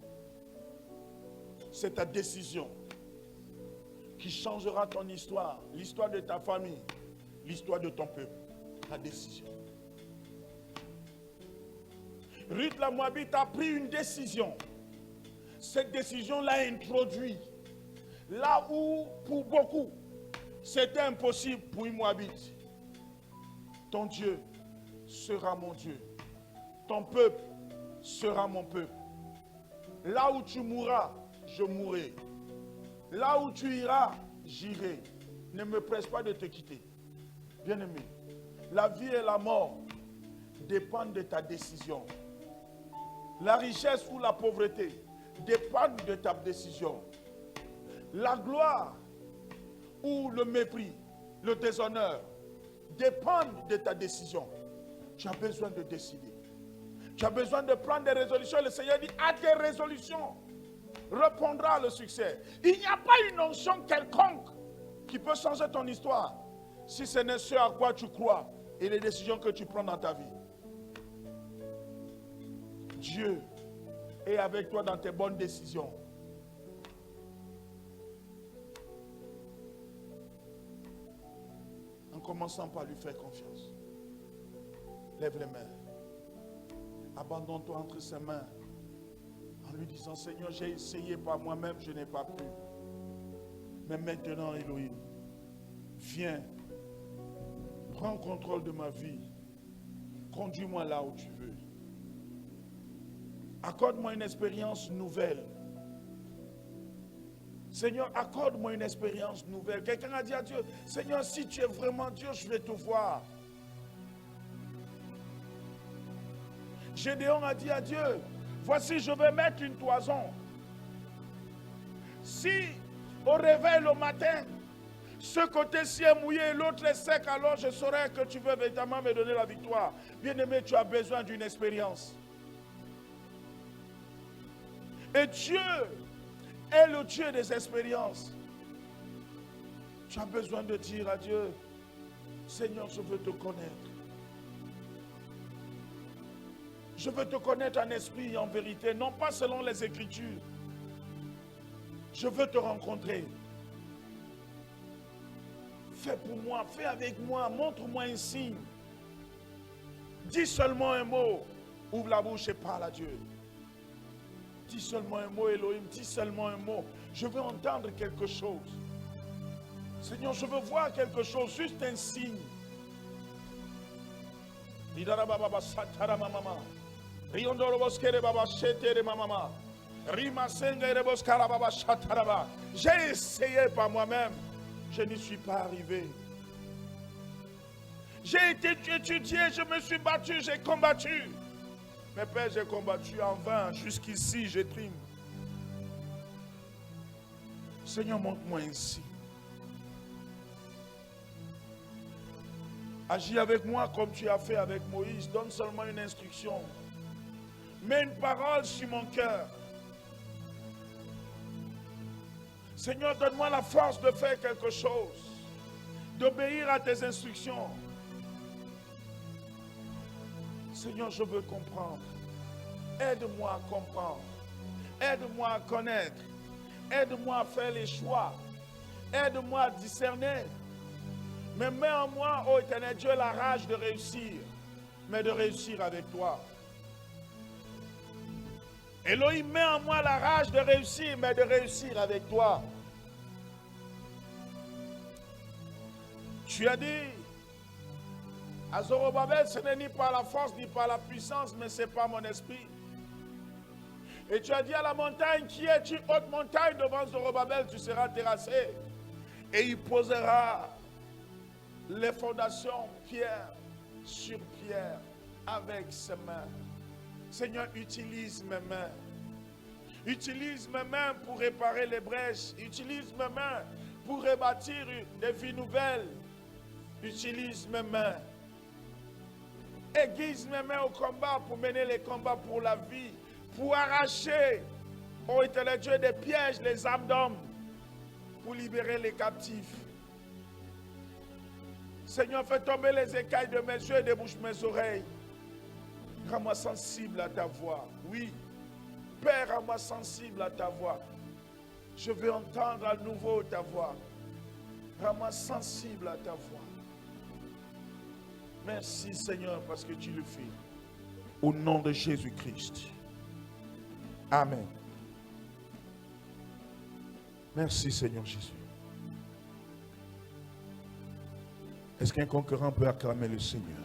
C'est ta décision qui changera ton histoire, l'histoire de ta famille, l'histoire de ton peuple. Ta décision. Ruth la Moabite a pris une décision. Cette décision l'a introduit là où, pour beaucoup, c'était impossible pour une Moabite. Ton Dieu sera mon Dieu. Ton peuple sera mon peuple. Là où tu mourras, je mourrai. Là où tu iras, j'irai. Ne me presse pas de te quitter. Bien-aimé, la vie et la mort dépendent de ta décision. La richesse ou la pauvreté dépendent de ta décision. La gloire ou le mépris, le déshonneur dépendent de ta décision. Tu as besoin de décider. Tu as besoin de prendre des résolutions. Le Seigneur dit, à tes résolutions répondra le succès. Il n'y a pas une onction quelconque qui peut changer ton histoire si ce n'est ce à quoi tu crois et les décisions que tu prends dans ta vie. Dieu est avec toi dans tes bonnes décisions. En commençant par lui faire confiance. Lève les mains. Abandonne-toi entre ses mains. En lui disant, Seigneur, j'ai essayé par moi-même, je n'ai pas pu. Mais maintenant, Elohim, viens. Prends contrôle de ma vie. Conduis-moi là où tu veux. Accorde-moi une expérience nouvelle. Seigneur, accorde-moi une expérience nouvelle. Quelqu'un a dit à Dieu, Seigneur, si tu es vraiment Dieu, je vais te voir. Gédéon a dit à Dieu, voici, je vais mettre une toison. Si au réveil le matin, ce côté-ci est mouillé et l'autre est sec, alors je saurai que tu veux véritablement me donner la victoire. Bien-aimé, tu as besoin d'une expérience. Et Dieu est le Dieu des expériences. Tu as besoin de dire à Dieu, Seigneur, je veux te connaître. Je veux te connaître en esprit et en vérité, non pas selon les Écritures. Je veux te rencontrer. Fais pour moi, fais avec moi, montre-moi un signe. Dis seulement un mot. Ouvre la bouche et parle à Dieu. Dis seulement un mot, Elohim, dis seulement un mot. Je veux entendre quelque chose. Seigneur, je veux voir quelque chose, juste un signe. J'ai essayé par moi-même, je n'y suis pas arrivé. J'ai été étudié, je me suis battu, j'ai combattu. Mais Père, j'ai combattu en vain, jusqu'ici je trime. Seigneur, montre-moi ainsi. Agis avec moi comme tu as fait avec Moïse. Donne seulement une instruction. Mets une parole sur mon cœur. Seigneur, donne-moi la force de faire quelque chose. D'obéir à tes instructions. Seigneur, je veux comprendre. Aide-moi à comprendre. Aide-moi à connaître. Aide-moi à faire les choix. Aide-moi à discerner. Mais mets en moi, ô Éternel Dieu, la rage de réussir, mais de réussir avec toi. Elohim, mets en moi la rage de réussir, mais de réussir avec toi. Tu as dit à Zorobabel, ce n'est ni par la force, ni par la puissance, mais c'est par mon esprit. Et tu as dit à la montagne, qui est une haute montagne devant Zorobabel, tu seras terrassé. Et il posera les fondations pierre sur pierre avec ses mains. Seigneur, utilise mes mains. Utilise mes mains pour réparer les brèches. Utilise mes mains pour rebâtir des vies nouvelles. Utilise mes mains. Aiguise mes mains au combat pour mener les combats pour la vie. Pour arracher, ô Éternel Dieu, des pièges, les âmes d'hommes. Pour libérer les captifs. Seigneur, fais tomber les écailles de mes yeux et débouche mes oreilles. Rends-moi sensible à ta voix. Oui, Père, rends-moi sensible à ta voix. Je veux entendre à nouveau ta voix. Rends-moi sensible à ta voix. Merci Seigneur parce que tu le fais. Au nom de Jésus-Christ. Amen. Merci Seigneur Jésus. Est-ce qu'un concurrent peut acclamer le Seigneur?